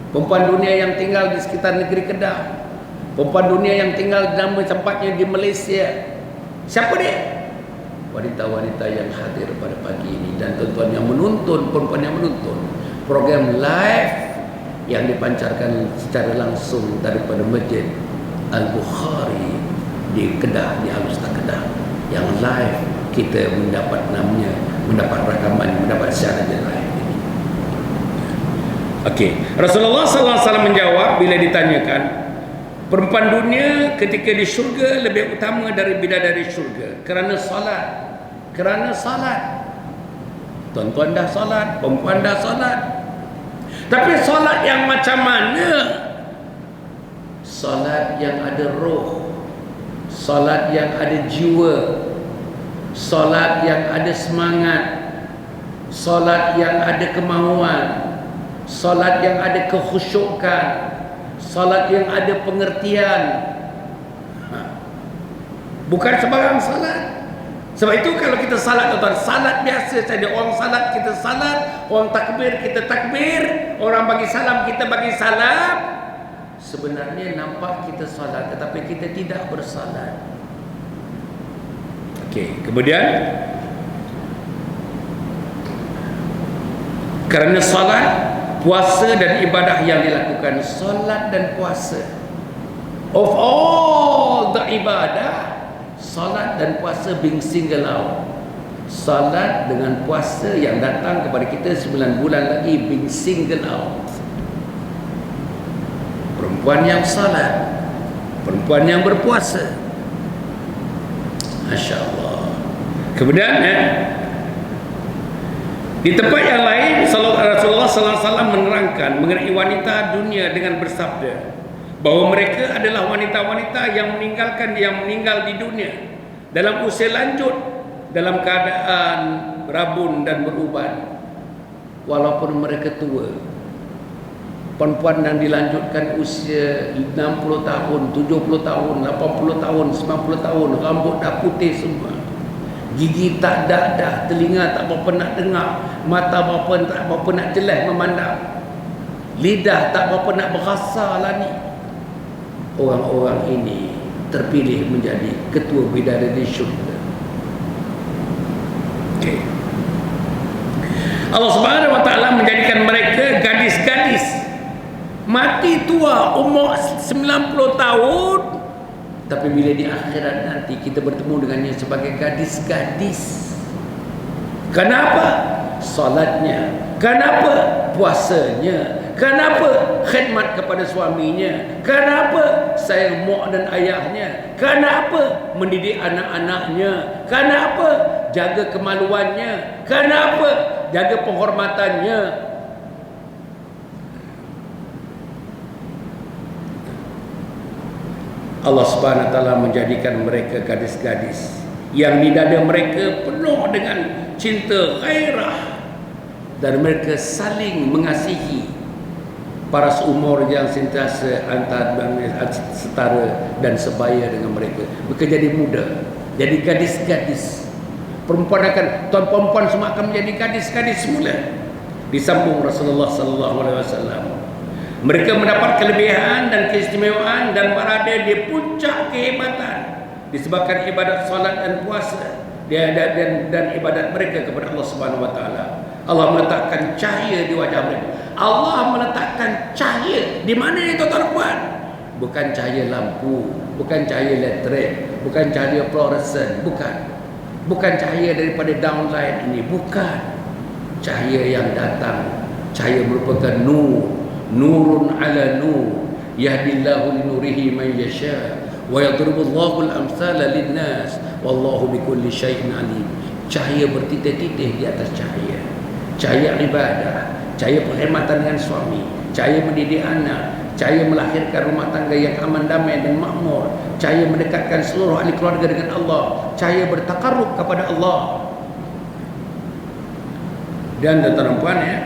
Perempuan dunia yang tinggal di sekitar negeri Kedah. Perempuan dunia yang tinggal di nama tempatnya di Malaysia. Siapa dia? Wanita-wanita yang hadir pada pagi ini. Dan tuan-tuan yang menonton, perempuan yang menonton program live yang dipancarkan secara langsung daripada Masjid Al-Bukhari di Kedah, di Al-Ustaz Kedah. Yang live kita mendapat namanya, mendapat rakaman, mendapat siaran live ini. Okey, Rasulullah sallallahu alaihi wasallam menjawab bila ditanyakan, perempuan dunia ketika di syurga lebih utama dari bidadari syurga kerana salat. Kerana salat. Tuan-tuan dah salat, perempuan dah salat. Tapi salat yang macam mana? Salat yang ada roh. Salat yang ada jiwa. Salat yang ada semangat. Salat yang ada kemahuan. Salat yang ada kekhusyukan. Salat yang ada pengertian. Bukan sembarang salat. Sebab itu kalau kita salat, tuan-tuan, salat biasa saja. Orang salat, kita salat. Orang takbir, kita takbir. Orang bagi salam, kita bagi salam. Sebenarnya nampak kita salat, tetapi kita tidak bersalat. Okey, kemudian kerana salat, puasa dan ibadah yang dilakukan. Salat dan puasa, of all the ibadah, salat dan puasa being single out. Salat dengan puasa yang datang kepada kita 9 bulan lagi being single out. Perempuan yang salat, perempuan yang berpuasa. Masya Allah. Kemudian di tempat yang lain Rasulullah sallallahu alaihi wasallam menerangkan mengenai wanita dunia dengan bersabda bahawa mereka adalah wanita-wanita yang meninggal di dunia dalam usia lanjut, dalam keadaan berabun dan beruban, walaupun mereka tua. Perempuan yang dilanjutkan usia 60 tahun, 70 tahun, 80 tahun, 90 tahun, rambut dah putih semua, gigi tak ada dah, telinga tak berapa nak dengar, mata berapa tak berapa nak jelas memandang, lidah tak berapa nak berasa lah ni. Orang-orang ini terpilih menjadi ketua bidadari syurga. Okay. Allah Subhanahu wa taala menjadikan mereka gadis-gadis mati tua umur 90 tahun, tapi bila di akhirat nanti kita bertemu dengannya sebagai gadis-gadis. Kenapa? Salatnya. Kenapa? Puasanya. Kenapa? Khidmat kepada suaminya. Kenapa? Sayang mak dan ayahnya. Kenapa? Mendidik anak-anaknya. Kenapa? Jaga kemaluannya. Kenapa? Jaga penghormatannya. Allah Subhanahu wa taala menjadikan mereka gadis-gadis yang di dada mereka penuh dengan cinta ghairah, dan mereka saling mengasihi para seumur yang sentiasa setara dan sebaya dengan mereka. Mereka jadi muda, jadi gadis-gadis. Perempuan tuan perempuan semua akan menjadi gadis-gadis semula. Disambung Rasulullah sallallahu alaihi wasallam. Mereka mendapat kelebihan dan keistimewaan dan berada di puncak kehebatan disebabkan ibadat salat dan puasa dan ibadat mereka kepada Allah Subhanahu wa taala. Allah meletakkan cahaya di wajah mereka. Allah meletakkan cahaya di mana ni tuan-tuan puan? Bukan cahaya lampu, bukan cahaya elektrik, bukan cahaya fluoresan, bukan cahaya daripada downlight ini, bukan. Cahaya yang datang, cahaya merupakan nurun ala nur, yahdillahu linurihi man yasha wa yadribullahu al-amthala lin-nas wallahu bikulli syai'in alim. Cahaya bertitik-titik di atas cahaya. Cahaya ibadah, cahaya perkhidmatan dengan suami, cahaya mendidik anak, cahaya melahirkan rumah tangga yang aman, damai dan makmur, cahaya mendekatkan seluruh ahli keluarga dengan Allah, cahaya bertakarrub kepada Allah. Dan tuan-tuan puan ya,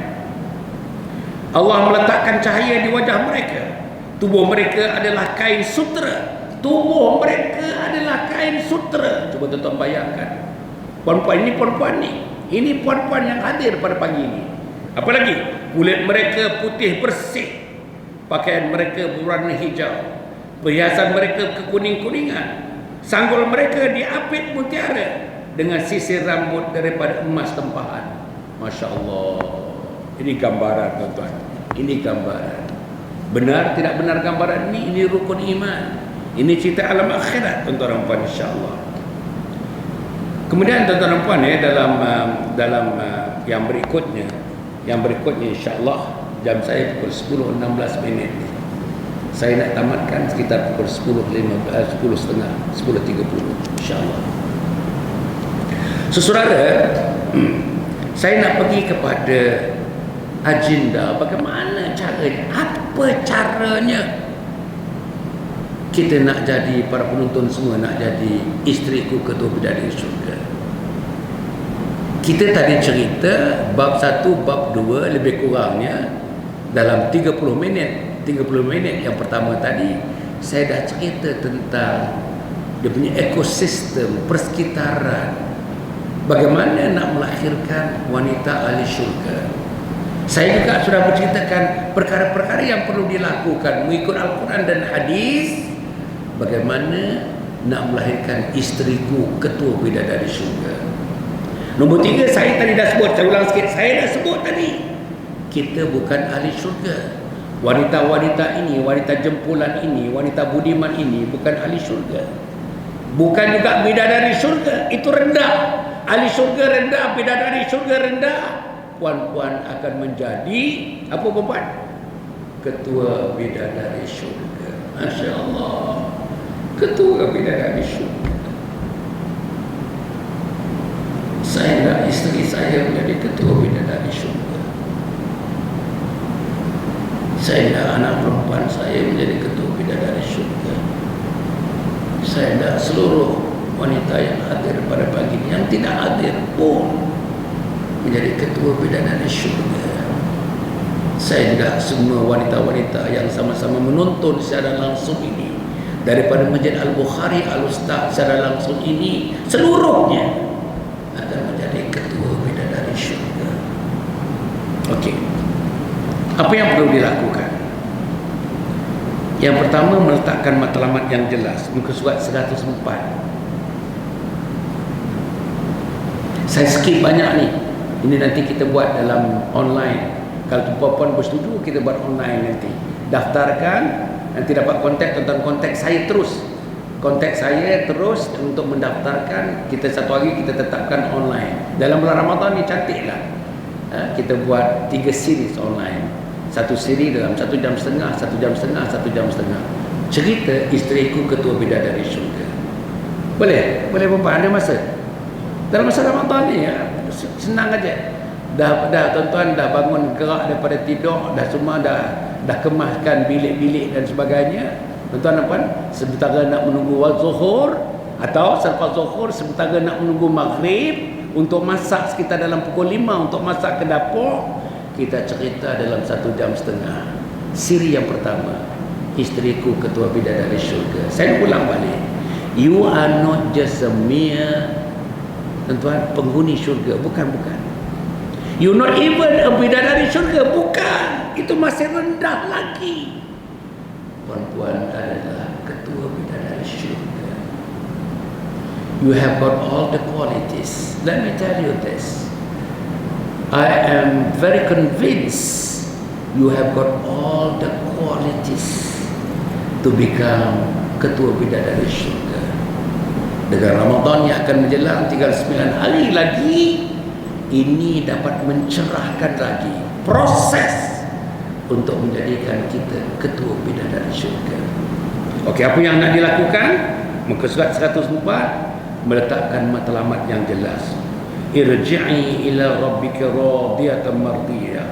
Allah meletakkan cahaya di wajah mereka. Tubuh mereka adalah kain sutera. Tubuh mereka adalah kain sutera. Cuba tuan-tuan bayangkan. Puan-puan ini, puan-puan ni. Ini puan-puan yang hadir pada pagi ini. Apa lagi? Kulit mereka putih bersih. Pakaian mereka berwarna hijau. Perhiasan mereka kekuning-kuningan. Sanggul mereka diapit mutiara dengan sisir rambut daripada emas tempahan. Masya Allah. Ini gambaran tuan-tuan. Ini gambaran. Benar tidak benar gambaran ini? Ini rukun iman. Ini cerita alam akhirat tuan-tuan dan puan, insya-Allah. Kemudian tuan-tuan dan puan ya, dalam yang berikutnya insya-Allah, jam saya pukul 10.16. Saya nak tamatkan sekitar pukul 10.30 insya-Allah. Saudara, saya nak pergi kepada agenda bagaimana caranya, apa caranya kita nak jadi, para penonton semua nak jadi isteriku ketua bidadari syurga. Kita tadi cerita bab 1, bab 2 lebih kurangnya dalam 30 minit. 30 minit yang pertama tadi saya dah cerita tentang dia punya ekosistem persekitaran, bagaimana nak melahirkan wanita ahli syurga. Saya juga sudah berceritakan perkara-perkara yang perlu dilakukan mengikut Al-Quran dan hadis, bagaimana nak melahirkan isteriku ketua bidadari syurga. Nombor 3 saya tadi dah sebut, saya ulang sikit, saya dah sebut tadi, kita bukan ahli syurga. Wanita-wanita ini, wanita jempulan ini, wanita budiman ini bukan ahli syurga. Bukan juga bidadari syurga, itu rendah. Ahli syurga rendah, bidadari syurga rendah. Puan-puan akan menjadi apa puan? Ketua bidadari syurga. Masya Allah. Ketua bidadari syurga. Saya nak isteri saya menjadi ketua bidadari syurga. Saya nak anak perempuan saya menjadi ketua bidadari syurga. Saya nak seluruh wanita yang hadir pada pagi ini, yang tidak hadir pun menjadi ketua bidadari syurga. Saya tidak semua wanita-wanita yang sama-sama menonton secara langsung ini daripada Masjid Al-Bukhari Al-Ustaz secara langsung ini, seluruhnya akan menjadi ketua bidadari syurga. Okey. Apa yang perlu dilakukan? Yang pertama, meletakkan matlamat yang jelas, muka surat 104. Saya skip banyak ni. Ini nanti kita buat dalam online. Kalau puan-puan bersetuju, kita buat online nanti. Daftarkan, nanti dapat kontak, tentang kontak saya terus. Kontak saya terus untuk mendaftarkan. Kita satu hari kita tetapkan online. Dalam bulan Ramadan ni cantiklah. Kita buat 3 series online. Satu siri dalam 1 jam setengah, 1 jam setengah, 1 jam setengah. Cerita isteriku ketua bidadari syurga. Boleh? Boleh puan-puan? Ada masa? Dalam masa Ramadan ni ya, senang aja. Dah tuan-tuan dah bangun gerak daripada tidur, dah semua dah kemaskan bilik-bilik dan sebagainya. Tuan-tuan dan puan, sementara nak menunggu zuhur atau selepas zuhur, sementara nak menunggu maghrib untuk masak sekitar dalam pukul 5 untuk masak ke dapur, kita cerita dalam 1 jam setengah. Siri yang pertama, isteriku ketua bidadari syurga. Saya ulang balik. You are not just a mere, tuan-tuan, penghuni syurga. Bukan. You not even a bidadari syurga. Bukan. Itu masih rendah lagi. Puan-puan adalah ketua bidadari syurga. You have got all the qualities. Let me tell you this. I am very convinced you have got all the qualities to become ketua bidadari syurga. Dengan Ramadan yang akan menjelang tinggal 9 hari lagi, ini dapat mencerahkan lagi proses untuk menjadikan kita ketua bidadari syurga. Okey, apa yang nak dilakukan? Muka surat 104 meletakkan matlamat yang jelas. Irji'i ila rabbika radiyatan mardiyah.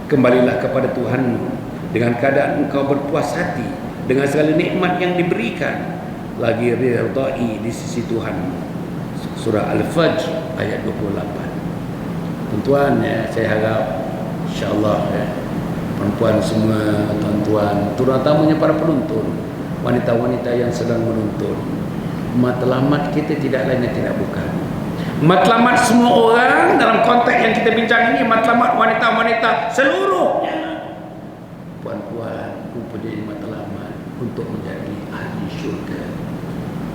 Kembalilah kepada Tuhanmu dengan keadaan engkau berpuas hati dengan segala nikmat yang diberikan, lagi ridai di sisi Tuhanmu. Surah Al-Fajr ayat 28. Tuan-tuan, saya harap insya-Allah perempuan semua, tuan-tuan, terutamanya para penonton, wanita-wanita yang sedang menonton, matlamat kita tidak lain dan tidak bukan matlamat semua orang dalam konteks yang kita bincang ini, matlamat wanita-wanita seluruhnya. Puan-puan mempunyai matlamat untuk menjadi ahli syurga.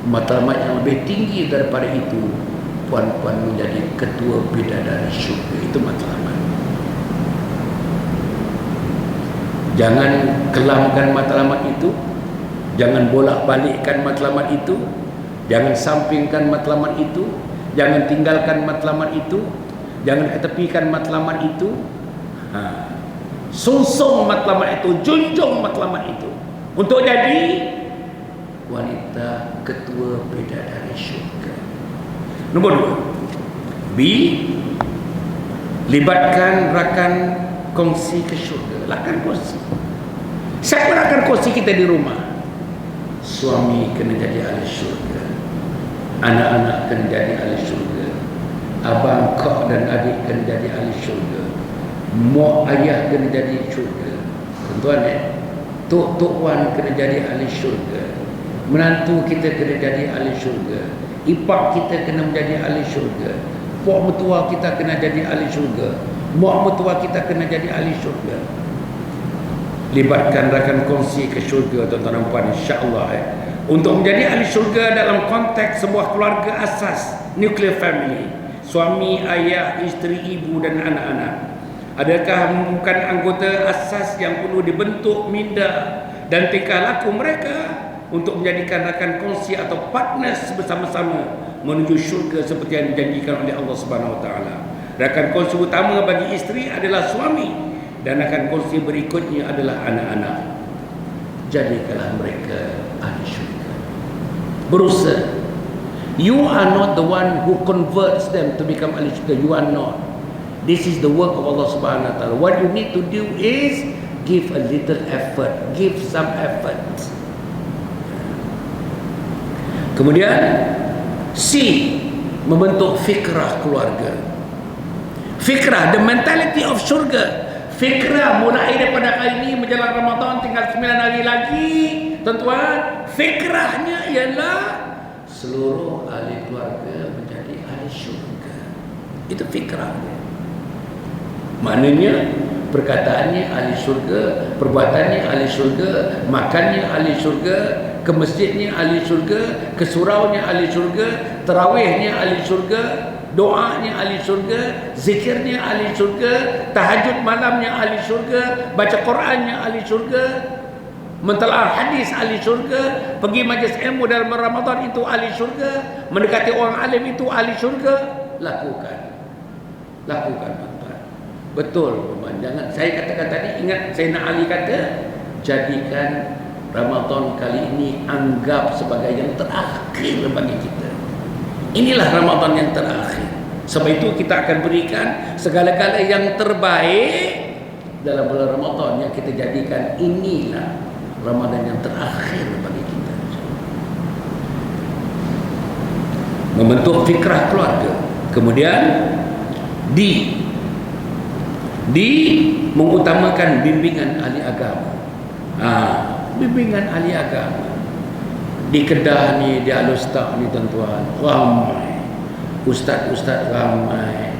Matlamat yang lebih tinggi daripada itu, puan-puan menjadi ketua bidadari syurga. Itu matlamat. Jangan kelamkan matlamat itu, jangan bolak-balikkan matlamat itu, jangan sampingkan matlamat itu, jangan tinggalkan matlamat itu, jangan ketepikan matlamat itu. Sungsung matlamat itu, junjung matlamat itu untuk jadi wanita ketua bidadari syurga. Nombor 2, B, libatkan rakan kongsi ke syurga. Rakan kongsi. Siapa rakan kongsi kita di rumah? Suami kena jadi ahli syurga, anak-anak kena jadi ahli syurga, abang, kak dan adik kena jadi ahli syurga, mak ayah kena jadi syurga. Tuan-tuan, tok wan kena jadi ahli syurga, menantu kita kena jadi ahli syurga, ipar kita kena menjadi ahli syurga, pok mertua kita kena jadi ahli syurga, mak mertua kita kena jadi ahli syurga. Libatkan rakan kongsi ke syurga, tuan-tuan dan puan, insya-Allah untuk menjadi ahli syurga dalam konteks sebuah keluarga asas, nuclear family, suami, ayah, isteri, ibu dan anak-anak. Adakah bukan anggota asas yang perlu dibentuk minda dan tingkah laku mereka untuk menjadikan rakan kongsi atau partners bersama-sama menuju syurga seperti yang dijanjikan oleh Allah Subhanahu Wa Taala. Rakan kongsi utama bagi isteri adalah suami, dan rakan kongsi berikutnya adalah anak-anak. Jadikanlah mereka ahli syurga. Berusaha. You are not the one who converts them to become ahli syurga. You are not. This is the work of Allah Subhanahu Wa Taala. What you need to do is give a little effort. Give some effort. Kemudian C, membentuk fikrah keluarga. Fikrah, the mentality of syurga. Fikrah mulai daripada hari ini menjelang Ramadan tinggal 9 hari lagi, tuan-tuan, fikrahnya ialah seluruh ahli keluarga menjadi ahli syurga. Itu fikrahnya. Maknanya perkataannya ahli syurga, perbuatannya ahli syurga, makannya ahli syurga, ke masjidnya ahli syurga, ke suraunya ahli syurga, tarawihnya ahli syurga, doanya ahli syurga, zikirnya ahli syurga, tahajud malamnya ahli syurga, baca Qurannya ahli syurga, mentelaah hadis ahli syurga, pergi majlis ilmu dalam Ramadan itu ahli syurga, mendekati orang alim itu ahli syurga. Lakukan tuan-tuan. Betul, jangan saya katakan tadi, ingat Sayyidina Ali kata, jadikan Ramadan kali ini anggap sebagai yang terakhir bagi kita. Inilah Ramadan yang terakhir. Sebab itu kita akan berikan segala-gala yang terbaik dalam bulan Ramadan yang kita jadikan inilah Ramadan yang terakhir bagi kita. Membentuk fikrah keluarga. Kemudian mengutamakan bimbingan ahli agama. Bimbingan ahli agama. Di Kedah ni, di Al-Ustaz ni tuan-tuan, ramai ustaz-ustaz, ramai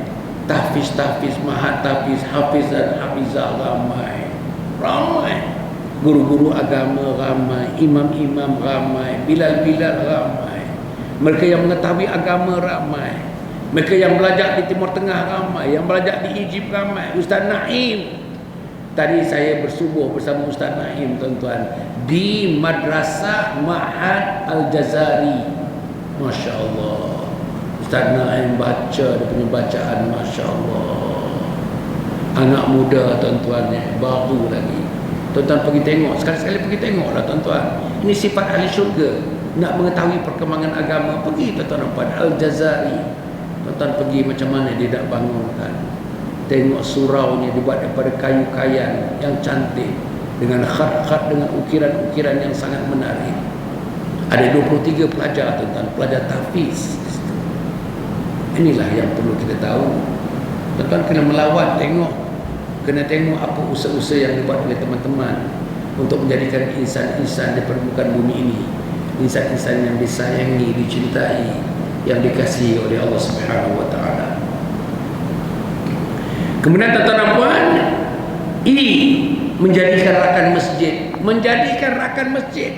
tahfiz, mahatahfiz, hafiz dan hafizah, ramai guru-guru agama, ramai imam-imam, ramai bilal-bilal, ramai mereka yang mengetahui agama, ramai Mereka yang belajar di Timur Tengah ramai, yang belajar di Egypt ramai. Ustaz Naim, tadi saya bersubuh bersama Ustaz Naim, tuan-tuan, di Madrasah Ma'had Al-Jazari. Masya Allah, Ustaz Naim baca, dia punya bacaan Masya Allah. Anak muda, tuan-tuan, baru lagi. Tuan-tuan pergi tengok, sekali-sekali pergi tengoklah, tuan-tuan. Ini sifat ahli syurga. Nak mengetahui perkembangan agama, pergi, tuan-tuan, nampak Al-Jazari. Tuan-tuan pergi macam mana dia nak bangunkan. Tengok suraunya dibuat daripada kayu kayan yang cantik, dengan khat-khat, dengan ukiran-ukiran yang sangat menarik. Ada 23 pelajar, tuan-tuan, pelajar tahfiz. Inilah yang perlu kita tahu. Tuan-tuan kena melawat, tengok. Kena tengok apa usaha-usaha yang dibuat oleh teman-teman untuk menjadikan insan-insan di permukaan bumi ini insan-insan yang disayangi, dicintai, yang dikasihi oleh Allah Subhanahu wa taala. Kemudian tuan-tuan dan puan, ini menjadikan rakan masjid.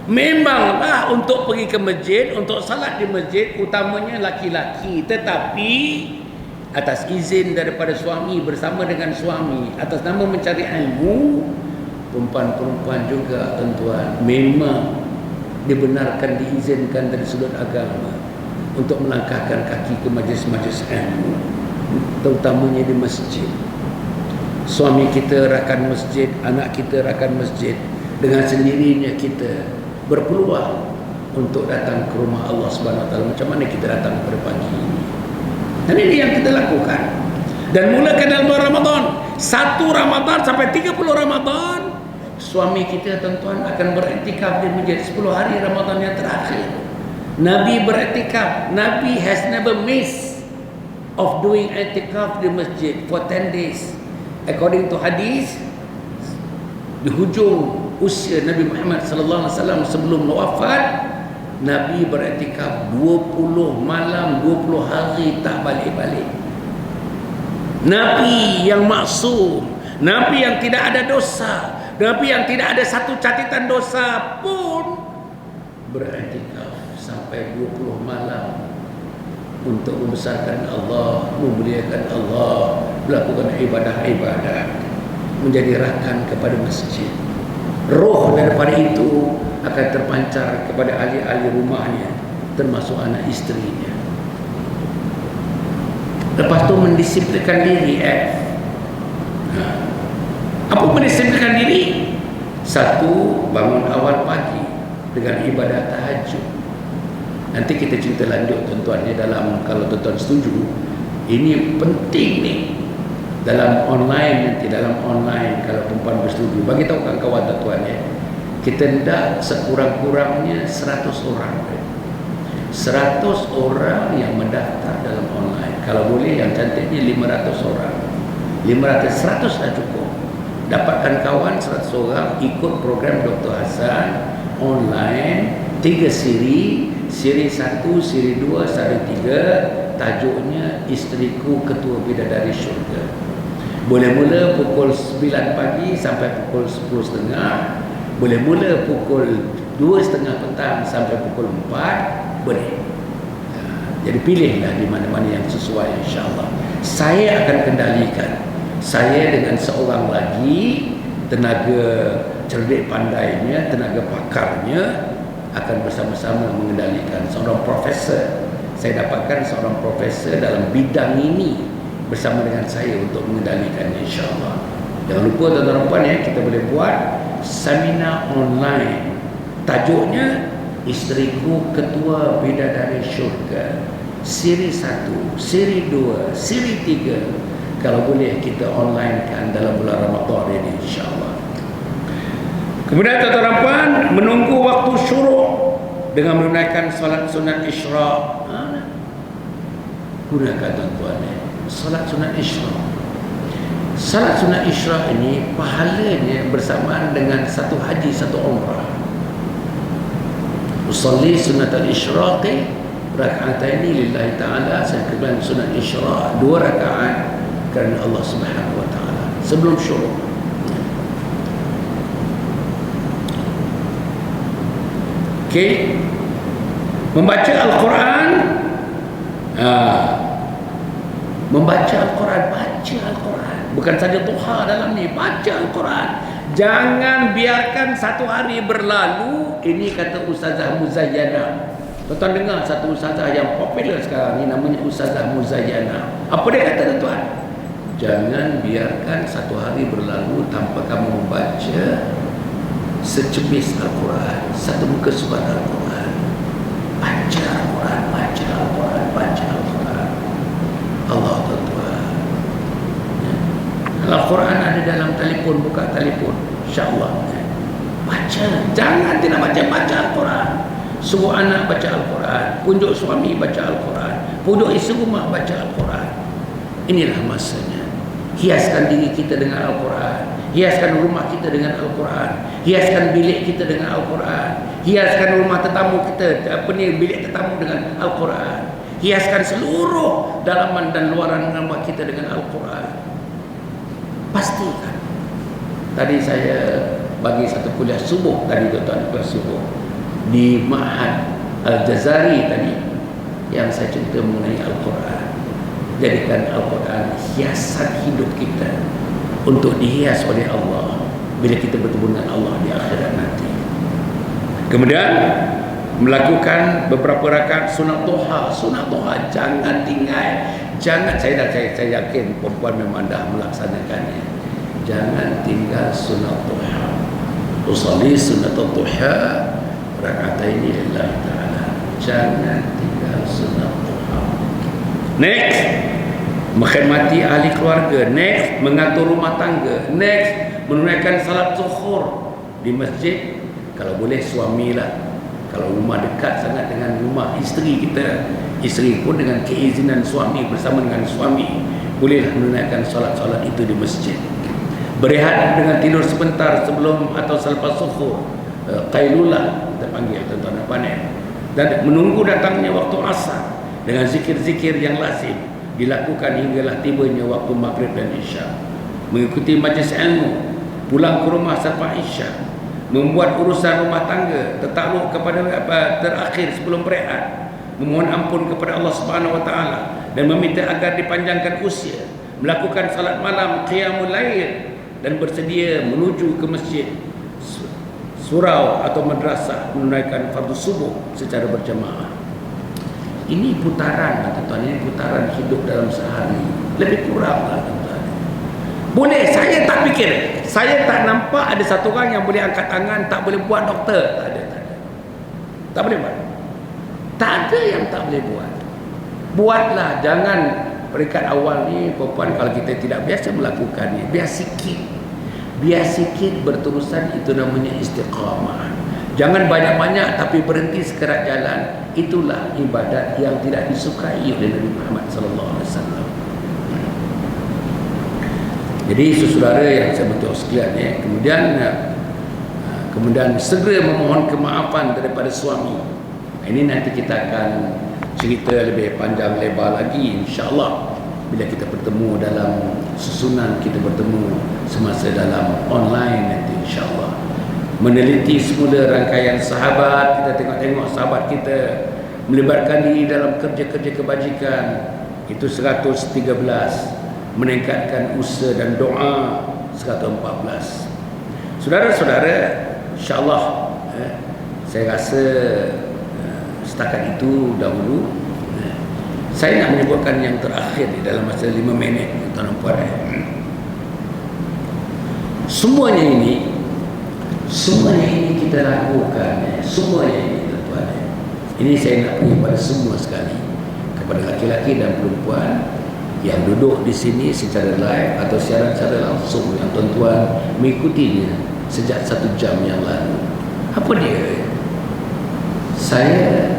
Memanglah untuk pergi ke masjid, untuk salat di masjid utamanya laki-laki, tetapi atas izin daripada suami, bersama dengan suami, atas nama mencari ilmu, perempuan-perempuan juga, tuan-tuan, memang dibenarkan, diizinkan dari sudut agama untuk melangkahkan kaki ke majlis-majlis ilmu, terutamanya di masjid. Suami kita rakan masjid, anak kita rakan masjid, dengan sendirinya kita berpeluang untuk datang ke rumah Allah Subhanahu wa taala. Macam mana kita datang pada pagi ini? Dan ini yang kita lakukan. Dan mulakan dalam bulan Ramadan, 1 Ramadan sampai 30 Ramadan, suami kita, tuan-tuan, akan beriktikaf di masjid 10 hari Ramadan yang terakhir. Nabi beriktikaf. Nabi has never missed of doing iktikaf di masjid for 10 days. According to hadis, di hujung usia Nabi Muhammad sallallahu alaihi wasallam sebelum wafat, Nabi beriktikaf 20 malam 20 hari tak balik-balik. Nabi yang maksum, Nabi yang tidak ada dosa, Nabi yang tidak ada satu catatan dosa pun beriktikaf sampai 20 malam untuk membesarkan Allah, memuliakan Allah, melakukan ibadah-ibadah, menjadi rakan kepada masjid. Roh daripada itu akan terpancar kepada ahli-ahli rumahnya, termasuk anak isterinya. Lepas tu mendisiplinkan diri. Apa mendisiplinkan diri? 1, bangun awal pagi dengan ibadah tahajud. Nanti kita cerita lanjut, tuan-tuan, dalam, kalau tuan-tuan setuju, ini penting ni. Dalam online, nanti dalam online, kalau perempuan bersetuju, bagi tahu kawan-kawan, tuan-tuan, kita hendak sekurang-kurangnya 100 orang. 100 orang yang mendaftar dalam online. Kalau boleh yang cantiknya 500 orang. 100 dah cukup. Dapatkan kawan 100 orang ikut program Dr. Hasan online, 3 siri 1, siri 2, siri 3. Tajuknya Isteriku Ketua Bidadari Syurga. Boleh mula pukul 9 pagi sampai pukul 10.30. Boleh mula pukul 2.30 petang sampai pukul 4. Boleh. Jadi pilihlah di mana-mana yang sesuai, insya-Allah. Saya akan kendalikan. Saya dengan seorang lagi tenaga cerdik pandainya, tenaga pakarnya, akan bersama-sama mengendalikan. Seorang profesor, saya dapatkan seorang profesor dalam bidang ini bersama dengan saya untuk mengendalikannya, insya-Allah. Jangan lupa, tuan-tuan dan puan, kita boleh buat seminar online. Tajuknya Isteriku Ketua Bidadari Syurga, siri 1, siri 2, siri 3. Kalau boleh kita online kan dalam bulan Ramadan ini, insya-Allah. Kemudian tuan-tuan dan puan, menunggu waktu syuruk dengan menunaikan salat sunat Isyraq. Gunakan, tuan-tuan, salat sunat Isyraq. Salat sunat Isyraq ini pahalanya bersamaan dengan 1 haji, 1 umrah. Usalli sunat al-Isyraqi raka'ataini lillahi ta'ala. Saya kerjakan sunat Isyraq 2 rakaat kerana Allah Subhanahu wa taala sebelum syuruk. Okey. Membaca Al-Quran Membaca Al-Quran, baca Al-Quran. Bukan saja duha dalam ni, baca Al-Quran. Jangan biarkan satu hari berlalu. Ini kata Ustazah Muzayyana. Tuan-tuan dengar satu ustazah yang popular sekarang ni, namanya Ustazah Muzayyana. Apa dia kata tuan? Jangan biarkan satu hari berlalu tanpa kamu membaca secebis Al-Quran, satu muka surat Al-Quran. Baca Al-Quran, baca Al-Quran, baca Al-Quran. Allah tuan-tuan. Al-Quran ada dalam telefon, buka telefon, insya-Allah. Baca, jangan tidak baca, baca Al-Quran. Suruh anak baca Al-Quran, pujuk suami baca Al-Quran, pujuk isteri rumah baca Al-Quran. Inilah masanya. Hiaskan diri kita dengan Al-Quran, hiaskan rumah kita dengan Al-Quran, hiaskan bilik kita dengan Al-Quran, hiaskan rumah tetamu kita, bilik tetamu dengan Al-Quran, hiaskan seluruh dalaman dan luaran rumah kita dengan Al-Quran. Pastikan. Tadi saya bagi satu kuliah subuh tadi tuan-tuan, kuliah subuh di Ma'had Al-Jazari tadi, yang saya cerita mengenai Al-Quran. Jadikan Al-Quran hiasan hidup kita untuk dihias oleh Allah bila kita bertemu dengan Allah di akhirat nanti. Kemudian melakukan beberapa rakaat sunat duha. Sunat duha jangan tinggal. Jangan, saya yakin perempuan memang dah melaksanakannya. Jangan tinggal sunat duha. Usalli sunat duha raka'ataini lillahi ta'ala. Jangan tinggal sunat duha. Next, menghormati ahli keluarga. Next, mengatur rumah tangga. Next, menunaikan salat zuhur di masjid. Kalau boleh suamilah. Kalau rumah dekat sangat dengan rumah isteri kita, isteri pun dengan keizinan suami, bersama dengan suami, bolehlah menunaikan solat-solat itu di masjid. Berehat dengan tidur sebentar sebelum atau selepas zuhur, qailulah kita panggil tuan-tuan apa ni, dan menunggu datangnya waktu asar dengan zikir-zikir yang lazim dilakukan hinggalah tibanya waktu maghrib dan isya. Mengikuti majlis ilmu, pulang ke rumah selepas isya, membuat urusan rumah tangga, tertakluk kepada terakhir sebelum berehat, memohon ampun kepada Allah Subhanahu wa taala dan meminta agar dipanjangkan usia, melakukan salat malam, qiyamul lail, dan bersedia menuju ke masjid, surau atau madrasah menunaikan fardu subuh secara berjamaah. Ini putaran tuan-tuan, ini putaran hidup dalam sehari. Lebih kuranglah tuan-tuan. Boleh, saya tak fikir, saya tak nampak ada satu orang yang boleh angkat tangan tak boleh buat doktor. Tak ada. Tak boleh buat. Tak ada yang tak boleh buat. Buatlah, jangan peringkat awal ni perempuan kalau kita tidak biasa melakukannya, biar sikit berterusan, itu namanya istiqamah. Jangan banyak-banyak tapi berhenti sekerat jalan. Itulah ibadat yang tidak disukai oleh Nabi Muhammad SAW. Jadi saudara yang saya betul sekalian, kemudian segera memohon kemaafan daripada suami. Ini nanti kita akan cerita lebih panjang lebar lagi, insya-Allah, bila kita bertemu dalam susunan, kita bertemu semasa dalam online nanti, insya-Allah. Meneliti semula rangkaian sahabat, kita tengok-tengok sahabat kita melibatkan diri dalam kerja-kerja kebajikan, itu 113. Meningkatkan usaha dan doa 114. Saudara-saudara, insya-Allah saya rasa setakat itu dahulu. Saya nak menyebutkan yang terakhir di dalam masa 5 minit, tuan-tuan puan. Semuanya ini kita lakukan, semuanya ini tuan-tuan. Ini saya nak beri pada semua sekali, kepada laki-laki dan perempuan yang duduk di sini secara live atau siaran secara langsung, yang tuan-tuan mengikutinya sejak 1 jam yang lalu. Apa dia? Saya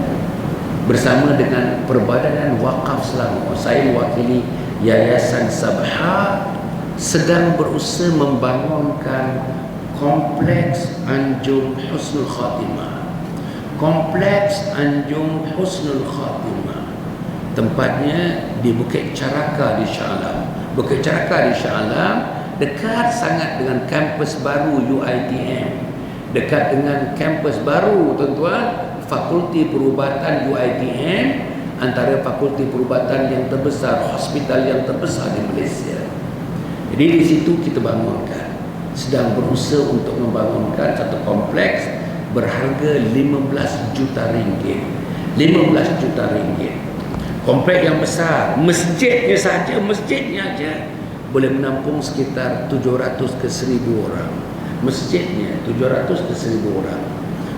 bersama dengan Perbadanan Wakaf Selangor, saya mewakili Yayasan Sabha, sedang berusaha membangunkan Kompleks Anjung Husnul Khatimah. Kompleks Anjung Husnul Khatimah, tempatnya di Bukit Caraka di Shah Alam. Bukit Caraka di Shah Alam dekat sangat dengan kampus baru UiTM, dekat dengan kampus baru tuan-tuan, Fakulti Perubatan UiTM, antara fakulti perubatan yang terbesar, hospital yang terbesar di Malaysia. Jadi di situ kita bangunkan, sedang berusaha untuk membangunkan satu kompleks berharga 15 juta ringgit. 15 juta ringgit. Kompleks yang besar, masjidnya aja boleh menampung sekitar 700 ke 1000 orang. Masjidnya 700 ke 1000 orang.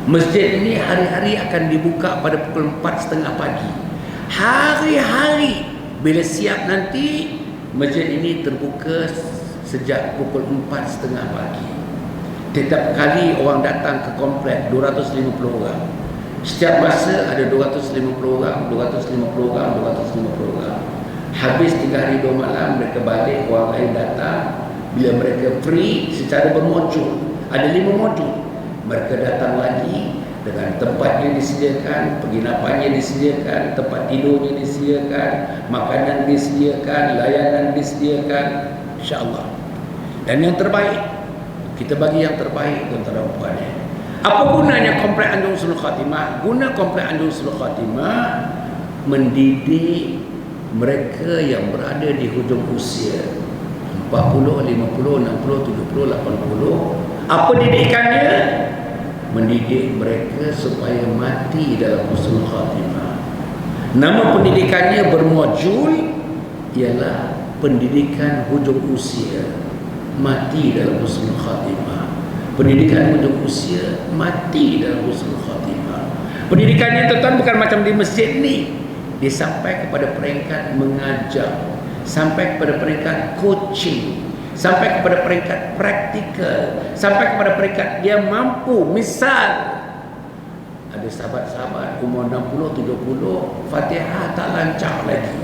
Masjid ini hari-hari akan dibuka pada pukul 4.30 pagi. Hari-hari bila siap nanti masjid ini terbuka sejak pukul 4.30 pagi. Setiap kali orang datang ke kompleks 250 orang. Setiap masa ada 250 orang, 250 orang, 250 orang. Habis 3 hari 2 malam mereka balik, orang lain datang. Bila mereka free secara bermodul, ada 5 modul, mereka datang lagi dengan tempatnya disediakan, penginapannya disediakan, tempat tidurnya disediakan, makanan disediakan, layanan disediakan, insya-Allah. Dan yang terbaik, kita bagi yang terbaik tuan-tuan dan puan. Apa gunanya kompleks Anjung Husnul Khatimah? Guna kompleks Anjung Husnul Khatimah mendidik mereka yang berada di hujung usia 40, 50, 60, 70, 80. Apa didikannya? Mendidik mereka supaya mati dalam husnul khatimah. Nama pendidikannya bermodul ialah pendidikan hujung usia, mati dalam husnul khatimah. Pendidikan hujung usia, mati dalam husnul khatimah. Pendidikannya tuan-tuan bukan macam di masjid ni. Dia sampai kepada peringkat mengajar, sampai kepada peringkat coaching, sampai kepada peringkat praktikal, sampai kepada peringkat dia mampu. Misal ada sahabat-sahabat umur 60, 70, Fatihah tak lancar lagi,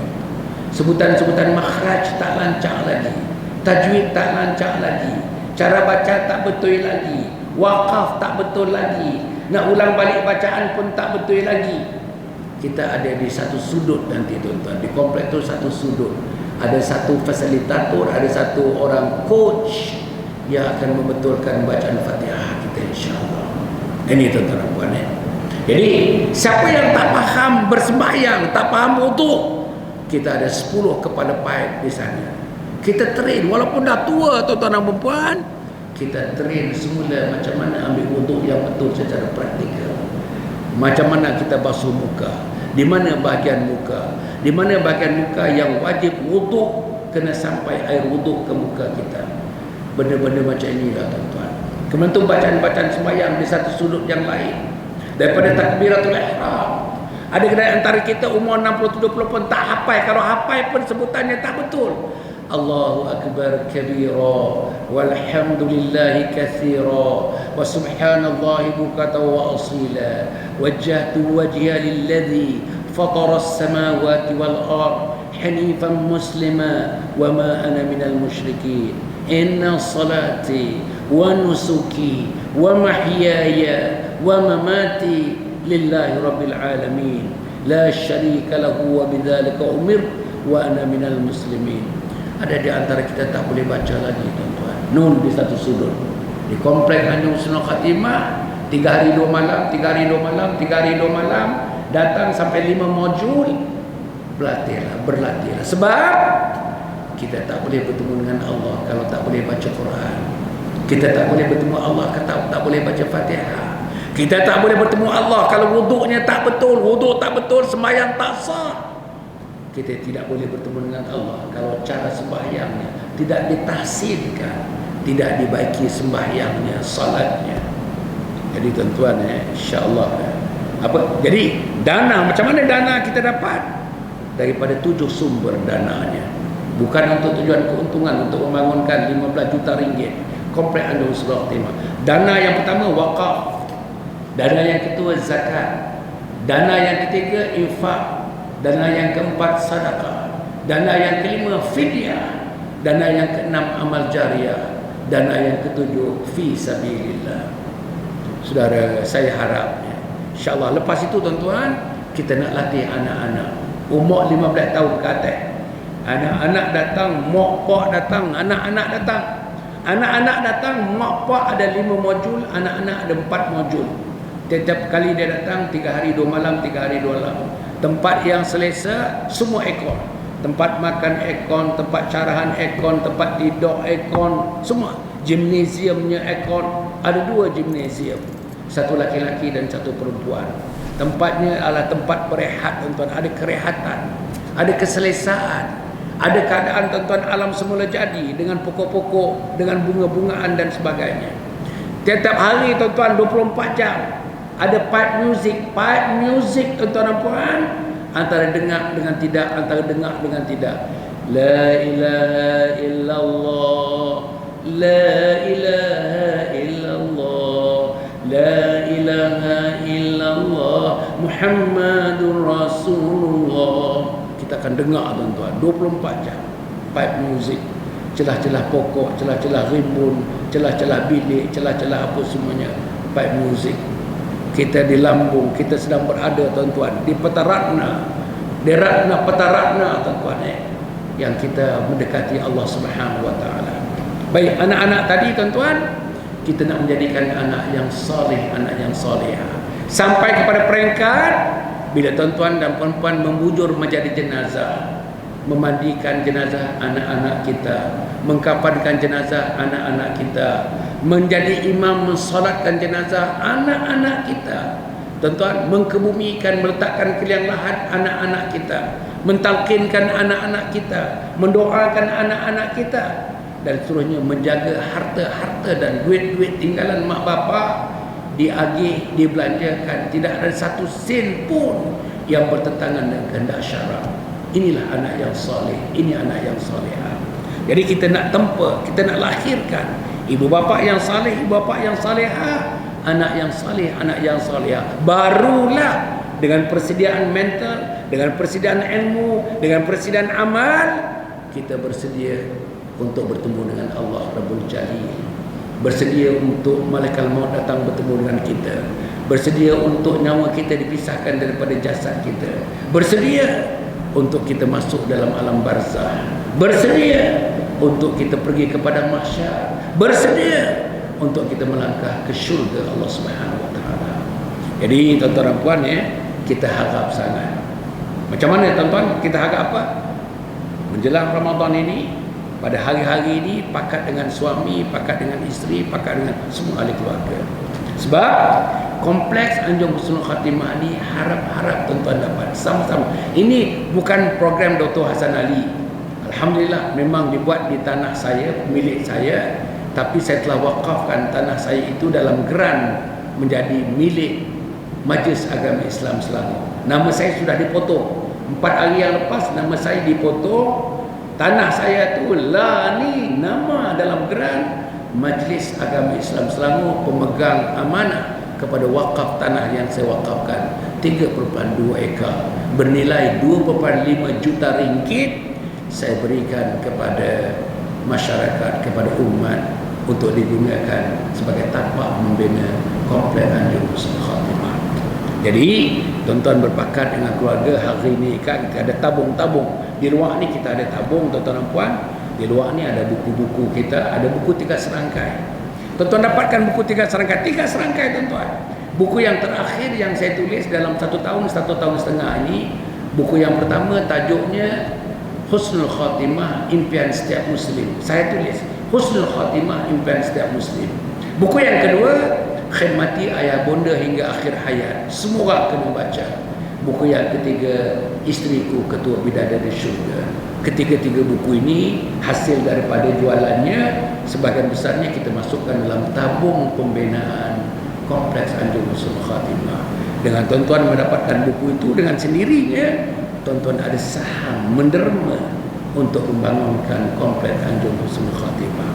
sebutan-sebutan makhraj tak lancar lagi, tajwid tak lancar lagi, cara baca tak betul lagi, wakaf tak betul lagi, nak ulang balik bacaan pun tak betul lagi. Kita ada di satu sudut nanti tuan-tuan, di kompleks tu satu sudut ada satu fasilitator, ada satu orang coach yang akan membetulkan bacaan Fatihah kita, insya-Allah. Ini tuan-tuan dan puan. Jadi siapa yang tak faham bersembahyang, tak faham wudu, kita ada 10 kepala paip di sana. Kita train walaupun dah tua tuan-tuan dan puan, kita train semula macam mana ambil wudu yang betul secara praktikal. Macam mana kita basuh muka, di mana bahagian muka, di mana bahagian muka yang wajib wudu, kena sampai air wudu ke muka kita. Benda-benda macam inilah tuan-tuan. Kemudian tu bacaan-bacaan sembahyang di satu sudut yang lain. Daripada takbiratul ihram. Ada kedai antara kita umur 60-70 pun tak hafal. Kalau hafal pun sebutannya tak betul. Allahu Akbar kabira walhamdulillahi kathira wa subhanallahi bukata wa asila wajjahtu wajhiya lilladhi fatara as-samawati wal ard hanifan muslima wa ma ana minal musyrikin inna salati wa nusuki wa mahyaya wa mamati lillahi rabbil alamin la syarika lahu wa bidzalika umir wa ana minal muslimin. Ada di antara kita tak boleh baca lagi tuan-tuan. Nun di satu sudut. Di kompleks Anjung Husnul Khatimah 3 hari 2 malam, 3 hari 2 malam, 3 hari 2 malam, datang sampai 5 modul. Berlatihlah. Sebab kita tak boleh bertemu dengan Allah kalau tak boleh baca Quran. Kita tak boleh bertemu Allah kalau tak boleh baca Fatihah. Kita tak boleh bertemu Allah kalau wuduknya tak betul, wuduk tak betul, sembahyang tak sah. Kita tidak boleh bertemu dengan Allah kalau cara sembahyangnya tidak ditahsinkan, tidak dibaiki sembahyangnya, salatnya. Jadi tuan-tuan, insya-Allah jadi dana, macam mana dana kita dapat? Daripada 7 sumber dananya. Bukan untuk tujuan keuntungan, untuk membangunkan 15 juta ringgit kompleks Anjung Husnul Khatimah. Dana yang pertama wakaf, dana yang kedua zakat, dana yang ketiga infak, dana yang keempat sedekah, dana yang kelima fidyah, dana yang keenam amal jariah, dana yang ketujuh fi sabilillah. Saudara, saya harap insya-Allah lepas itu tuan-tuan, kita nak latih anak-anak umur 15 tahun ke atas. Anak-anak datang, mak pak datang, anak-anak datang. Anak-anak datang, mak pak ada 5 modul, anak-anak ada 4 modul. Setiap kali dia datang 3 hari 2 malam, 3 hari 2 malam. Tempat yang selesa, semua aircon. Tempat makan aircon, tempat carahan aircon, tempat tidur aircon, semua. Gimnasiumnya aircon. Ada 2 gimnasium, satu laki-laki dan satu perempuan. Tempatnya adalah tempat berehat, tuan-tuan. Ada kerehatan, ada keselesaan, ada keadaan, tuan-tuan, alam semula jadi dengan pokok-pokok, dengan bunga-bungaan dan sebagainya. Tiap hari, tuan-tuan, 24 jam ada pipe music, tuan-tuan dan puan, antara dengar dengan tidak, antara dengar dengan tidak. La ilaha illallah, la ilaha illallah, la ilaha illallah, Muhammadur Rasulullah. Kita akan dengar, tuan-tuan, 24 jam pipe music. Celah-celah pokok, celah-celah rimbun, celah-celah bilik, celah-celah apa semuanya, pipe music. Kita di lambung, kita sedang berada, tuan-tuan, di Petaratna, di Ratna Petaratna, tuan-tuan, yang kita mendekati Allah Subhanahu wa taala. Baik, anak-anak tadi, tuan-tuan, kita nak menjadikan anak yang soleh, anak yang solehah, sampai kepada peringkat bila tuan-tuan dan puan-puan membujur menjadi jenazah, memandikan jenazah anak-anak kita, mengkafankan jenazah anak-anak kita, menjadi imam mensolatkan jenazah anak-anak kita, tuan-tuan, mengkebumikan, meletakkan ke liang lahat anak-anak kita, mentalkinkan anak-anak kita, mendoakan anak-anak kita, dan seterusnya, menjaga harta-harta dan duit-duit tinggalan mak bapak, diagih, dibelanjakan, tidak ada satu sen pun yang bertentangan dengan kehendak syarak. Inilah anak yang soleh, ini anak yang solehah. Jadi kita nak tempa, kita nak lahirkan ibu bapa yang saleh, ibu bapa yang salehah, anak yang saleh, anak yang salehah. Barulah dengan persediaan mental, dengan persediaan ilmu, dengan persediaan amal, kita bersedia untuk bertemu dengan Allah Rabbul Jalil, bersedia untuk malaikat maut datang bertemu dengan kita, bersedia untuk nyawa kita dipisahkan daripada jasad kita, bersedia untuk kita masuk dalam alam barzah, bersedia untuk kita pergi kepada mahsyar, bersedia untuk kita melangkah ke syurga Allah Subhanahu wa taala. Jadi tuan-tuan dan puan, kita harap sangat. Macam mana, tuan-tuan, kita harap apa? Menjelang Ramadan ini, pada hari-hari ini, pakat dengan suami, pakat dengan isteri, pakat dengan semua ahli keluarga. Sebab kompleks Anjung Husnul Khatimah ni harap-harap tuan-tuan dapat sama-sama. Ini bukan program Dr. Hasan Ali. Alhamdulillah, memang dibuat di tanah saya, milik saya, tapi saya telah wakafkan tanah saya itu dalam geran menjadi milik Majlis Agama Islam Selangor. Nama saya sudah dipotong. 4 hari yang lepas nama saya dipotong. Tanah saya tu lah ni nama dalam geran Majlis Agama Islam Selangor, pemegang amanah kepada wakaf tanah yang saya wakafkan 3.2 ekar bernilai 2.5 juta ringgit saya berikan kepada masyarakat, kepada umat untuk digunakan sebagai tapak membina kompleks Anjung Husnul Khatimah. Jadi tuan-tuan berpakat dengan keluarga, hari ini kan kita ada tabung-tabung. Di luar ni kita ada tabung, tuan-tuan dan puan. Di luar ni ada buku-buku kita, ada buku 3 serangkai. Tuan-tuan dapatkan buku 3 serangkai, 3 serangkai, tuan-tuan. Buku yang terakhir yang saya tulis dalam 1 tahun, 1 tahun setengah ini, buku yang pertama tajuknya Husnul Khatimah, Impian Setiap Muslim. Saya tulis Husnul Khatimah, Impian Setiap Muslim. Buku yang kedua, Khidmati Ayah Bonda Hingga Akhir Hayat. Semua orang kena baca. Buku yang ketiga, Isteriku Ketua Bidadari Syurga. Ketiga-tiga buku ini hasil daripada jualannya, sebahagian besarnya kita masukkan dalam tabung pembinaan kompleks Anjung Husnul Khatimah. Dengan tuan-tuan mendapatkan buku itu, dengan sendirinya tuan-tuan ada saham menderma untuk membangunkan kompleks Anjung Husnul Khatimah.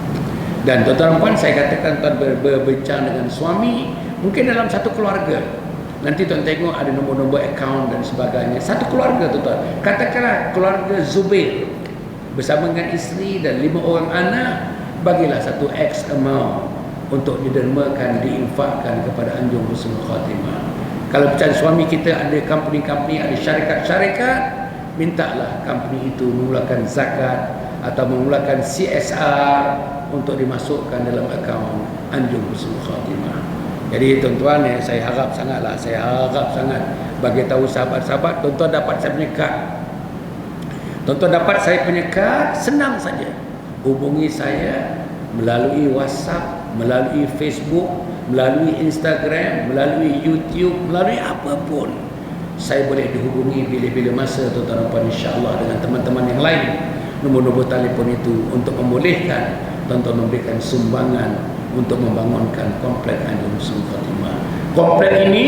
Dan tuan-tuan dan puan, saya katakan tuan berbincang dengan suami, mungkin dalam satu keluarga, nanti tuan tengok ada nombor-nombor akaun dan sebagainya. Satu keluarga, tuan-tuan, katakanlah keluarga Zubair bersama dengan isteri dan 5 orang anak, bagilah satu X amount untuk didermakan, diinfakkan kepada Anjung Husnul Khatimah. Kalau macam suami kita ada company-company, ada syarikat-syarikat, mintalah company itu mengeluarkan zakat atau mengeluarkan CSR untuk dimasukkan dalam akaun Anjung Husnul Khatimah. Jadi tuan-tuan, saya harap sangat bagi tahu sahabat-sahabat, tuan-tuan dapat saya punya kad. Tuan-tuan dapat saya punya kad, senang saja. Hubungi saya melalui WhatsApp, melalui Facebook, melalui Instagram, melalui YouTube, melalui apapun. Saya boleh dihubungi bila-bila masa tuan-tuan dan puan, insya-Allah, dengan teman-teman yang lain. Nombor-nombor telefon itu untuk membolehkan tuan-tuan memberikan sumbangan untuk membangunkan komplek Anjung Husnul Khatimah. Komplek ini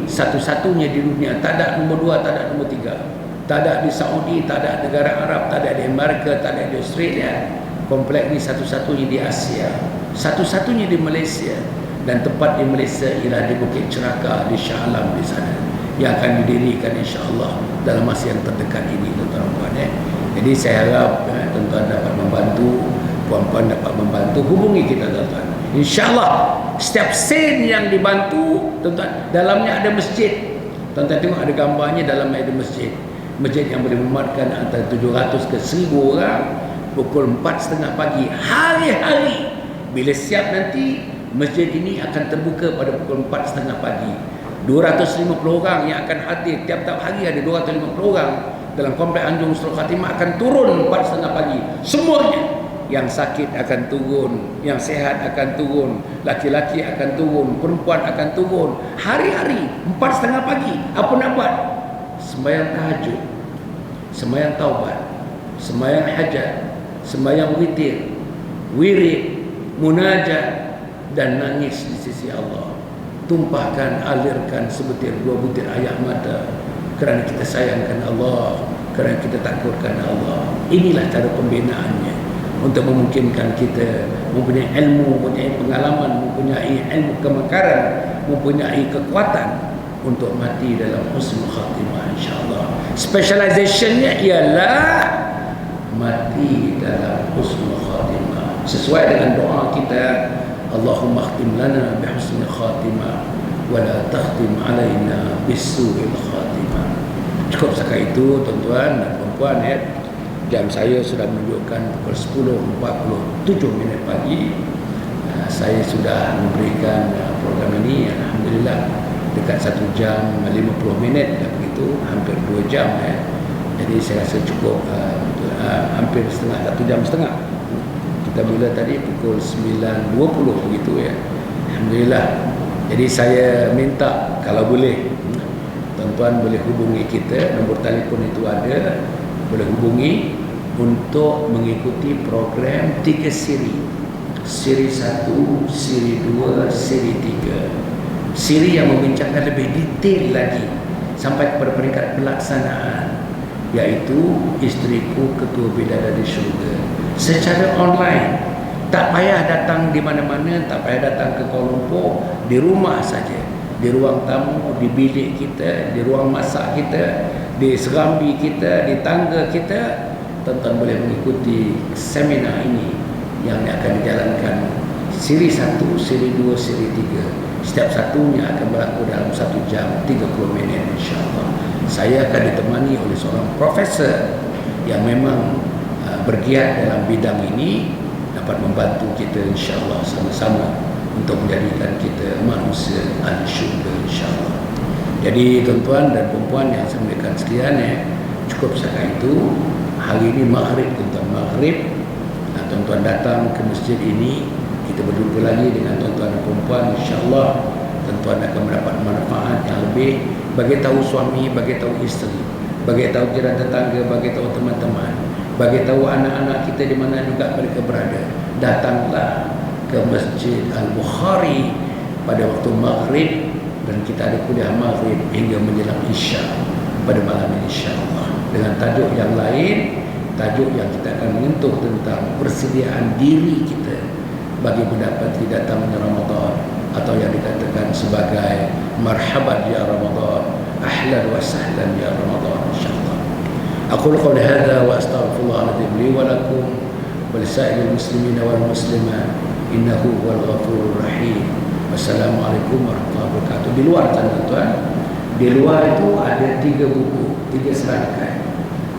satu-satunya di dunia, tak ada nombor 2, tak ada nombor 3. Tak ada di Saudi, tak ada negara Arab, tak ada di Amerika, tak ada di Australia. Komplek ini satu-satunya di Asia, satu-satunya di Malaysia, dan tempat di Malaysia ialah di Bukit Ceraka, di Shah Alam di sana, yang akan didirikan insya-Allah dalam masa yang terdekat ini, tuan-tuan dan puan. Jadi saya harap tuan-tuan dapat membantu, puan-puan dapat membantu, hubungi kita tuan-tuan. InsyaAllah setiap sen yang dibantu, tuan-tuan, dalamnya ada masjid. Tuan-tuan tengok ada gambarnya, dalamnya ada masjid. Masjid yang boleh memuatkan antara 700 ke 1000 orang. Pukul 4.30 pagi hari-hari. Bila siap nanti, masjid ini akan terbuka pada pukul 4.30 pagi. 250 orang yang akan hadir. Tiap-tiap hari ada 250 orang dalam komplek Anjung Husnul Khatimah akan turun 4.30 pagi. Semuanya. Yang sakit akan turun, yang sehat akan turun, laki-laki akan turun, perempuan akan turun. Hari-hari 4.30 pagi. Apa nak buat? Sembahyang tahajud, sembahyang taubat, sembahyang hajat, sembahyang witir, wirid, munajat, dan nangis di sisi Allah. Tumpahkan, alirkan sebutir 2 butir air mata kerana kita sayangkan Allah, kerana kita takutkan Allah. Inilah cara pembinaannya, untuk memungkinkan kita mempunyai ilmu, mempunyai pengalaman, mempunyai ilmu kemakaran, mempunyai kekuatan untuk mati dalam husnul khatimah, insya-Allah. Specializationnya ialah mati dalam husnul khatimah, sesuai dengan doa kita, Allahumma khtim lana bi husnil khatimah wa la takhtim alaina bisu'il khatimah. Cukup sekali itu tuan-tuan dan puan-puan. Jam saya sudah menunjukkan pukul 10.47 pagi. Saya sudah memberikan program ini, alhamdulillah, dekat 1 jam 50 minit, begitu, hampir 2 jam. Jadi saya rasa cukup, hampir 1 jam setengah. Kita mula tadi pukul 9.20 begitu ya. Alhamdulillah. Jadi saya minta kalau boleh tuan-tuan boleh hubungi kita, nombor telefon itu ada, boleh hubungi untuk mengikuti program 3 siri. Siri 1, siri 2, siri 3. Siri yang membincangkan lebih detail lagi sampai kepada peringkat pelaksanaan, iaitu Isteriku Ketua Bidadari Syurga, secara online. Tak payah datang di mana-mana, tak payah datang ke Kuala Lumpur, di rumah saja, di ruang tamu, di bilik kita, di ruang masak kita, di serambi kita, di tangga kita. Tuan-tuan boleh mengikuti seminar ini yang akan dijalankan siri 1, siri 2, siri 3. Setiap satunya akan berlaku dalam 1 jam 30 minit, insya-Allah. Saya akan ditemani oleh seorang profesor yang memang bergiat dalam bidang ini, dapat membantu kita insya-Allah sama-sama untuk menjadikan kita manusia ahli syurga, insya-Allah. Jadi tuan-tuan dan puan-puan yang saya muliakan sekalian, cukup sekali itu. Hari ini maghrib, tuan-tuan, maghrib, tuan-tuan datang ke masjid ini, kita berjumpa lagi dengan tuan-tuan dan puan-puan, insya-Allah. Tuan-tuan akan mendapat manfaat yang lebih, bagi tahu suami, bagi tahu isteri, bagi tahu jiran tetangga, bagi tahu teman-teman, bagi tahu anak-anak kita di mana juga mereka berada. Datanglah ke Masjid Al-Bukhari pada waktu maghrib, dan kita ada kuliah maghrib hingga menjelang isya pada malam ini, insya-Allah, dengan tajuk yang lain, tajuk yang kita akan menyentuh tentang persediaan diri kita bagi mendapati datangnya Ramadan, atau yang dikatakan sebagai marhaban ya Ramadan, ahlan wa sahlan ya Ramadan, insya-Allah. Aqulu qawli hadza wa astaghfirullahaladzim li wa lakum wa lisa'iril muslimin wal muslimat, innahu huwal ghafurur rahim. Wassalamualaikum warahmatullahi wabarakatuh. Di luar tuan-tuan, di luar itu ada 3 buku, 3 serangkai.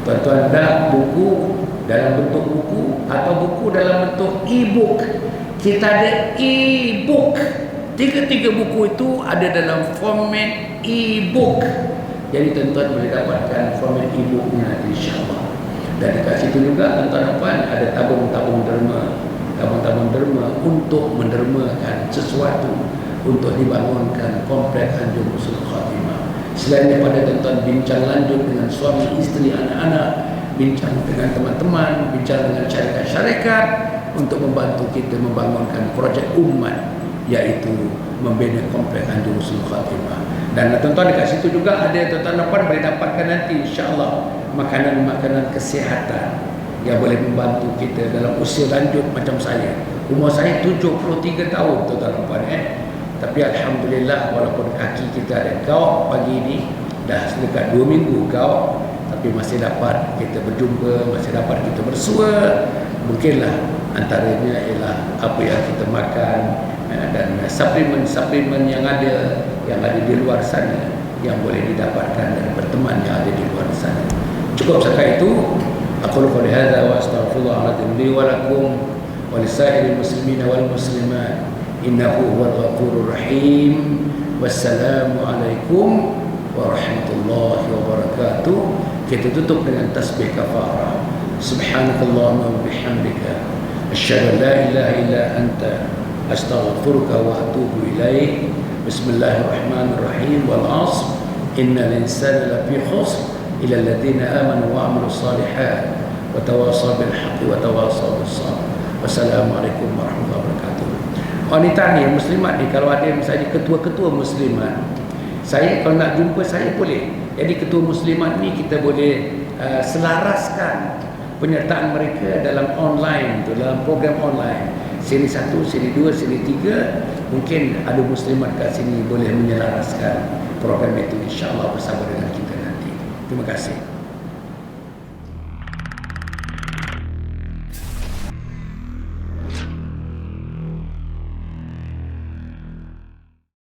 Tuan-tuan ada buku dalam bentuk buku atau buku dalam bentuk e-book. Kita ada e-book Tiga-tiga buku itu ada dalam format e-book. Jadi tuan-tuan boleh dapatkan format e-booknya nanti insya-Allah. Dan dekat situ juga tuan-tuan ada tabung-tabung derma. Tabung-tabung derma untuk mendermakan sesuatu, untuk dibangunkan kompleks Anjung Husnul Khatimah. Selain daripada tuan-tuan bincang lanjut dengan suami, isteri, anak-anak, bincang dengan teman-teman, bincang dengan syarikat-syarikat untuk membantu kita membangunkan projek umat, iaitu membina kompleks Anjung Husnul Khatimah. Dan tuan-tuan dekat situ juga ada tuan-tuan boleh dapatkan nanti insya-Allah makanan-makanan kesihatan yang boleh membantu kita dalam usia lanjut macam saya. Umur saya 73 tahun tuan-tuan. Tapi alhamdulillah walaupun kaki kita ada gout pagi ini, dah dekat 2 minggu gout, tapi masih dapat kita berjumpa, masih dapat kita bersua. Mungkinlah antaranya ialah apa yang kita makan dan suplemen-suplemen yang ada di luar sana yang boleh didapatkan dari teman yang ada di luar sana. Cukup sekali itu. Aqulu qouli hadza wa astaghfirullahaladzim li wa lakum wa lisairil muslimina wal muslimat innahu huwal ghafurur rahim. Wassalamu alaikum warahmatullahi wabarakatuh. Kita tutup dengan tasbih kafarah. Subhanakallahumma wa bihamdika asyhadu an la ilaha illa anta astaghfiruka wa atubu ilaik. Bismillahirrahmanirrahim. Wal 'ashr innal insana lafi khusr ila alladziina aamanu wa 'amilus shalihaat wa tawassaw bil haqqi wa tawassaw bis sabr. Wassalamualaikum warahmatullahi wabarakatuh. Wanita ni, muslimat ni, kalau ada misalnya ketua-ketua muslimat, saya kalau nak jumpa saya boleh. Jadi ketua muslimat ni kita boleh selaraskan penyertaan mereka dalam online tu, dalam program online. Siri 1, siri 2, siri 3, mungkin ada muslimat kat sini boleh menyelaraskan program itu insya-Allah bersama dengan kita nanti. Terima kasih.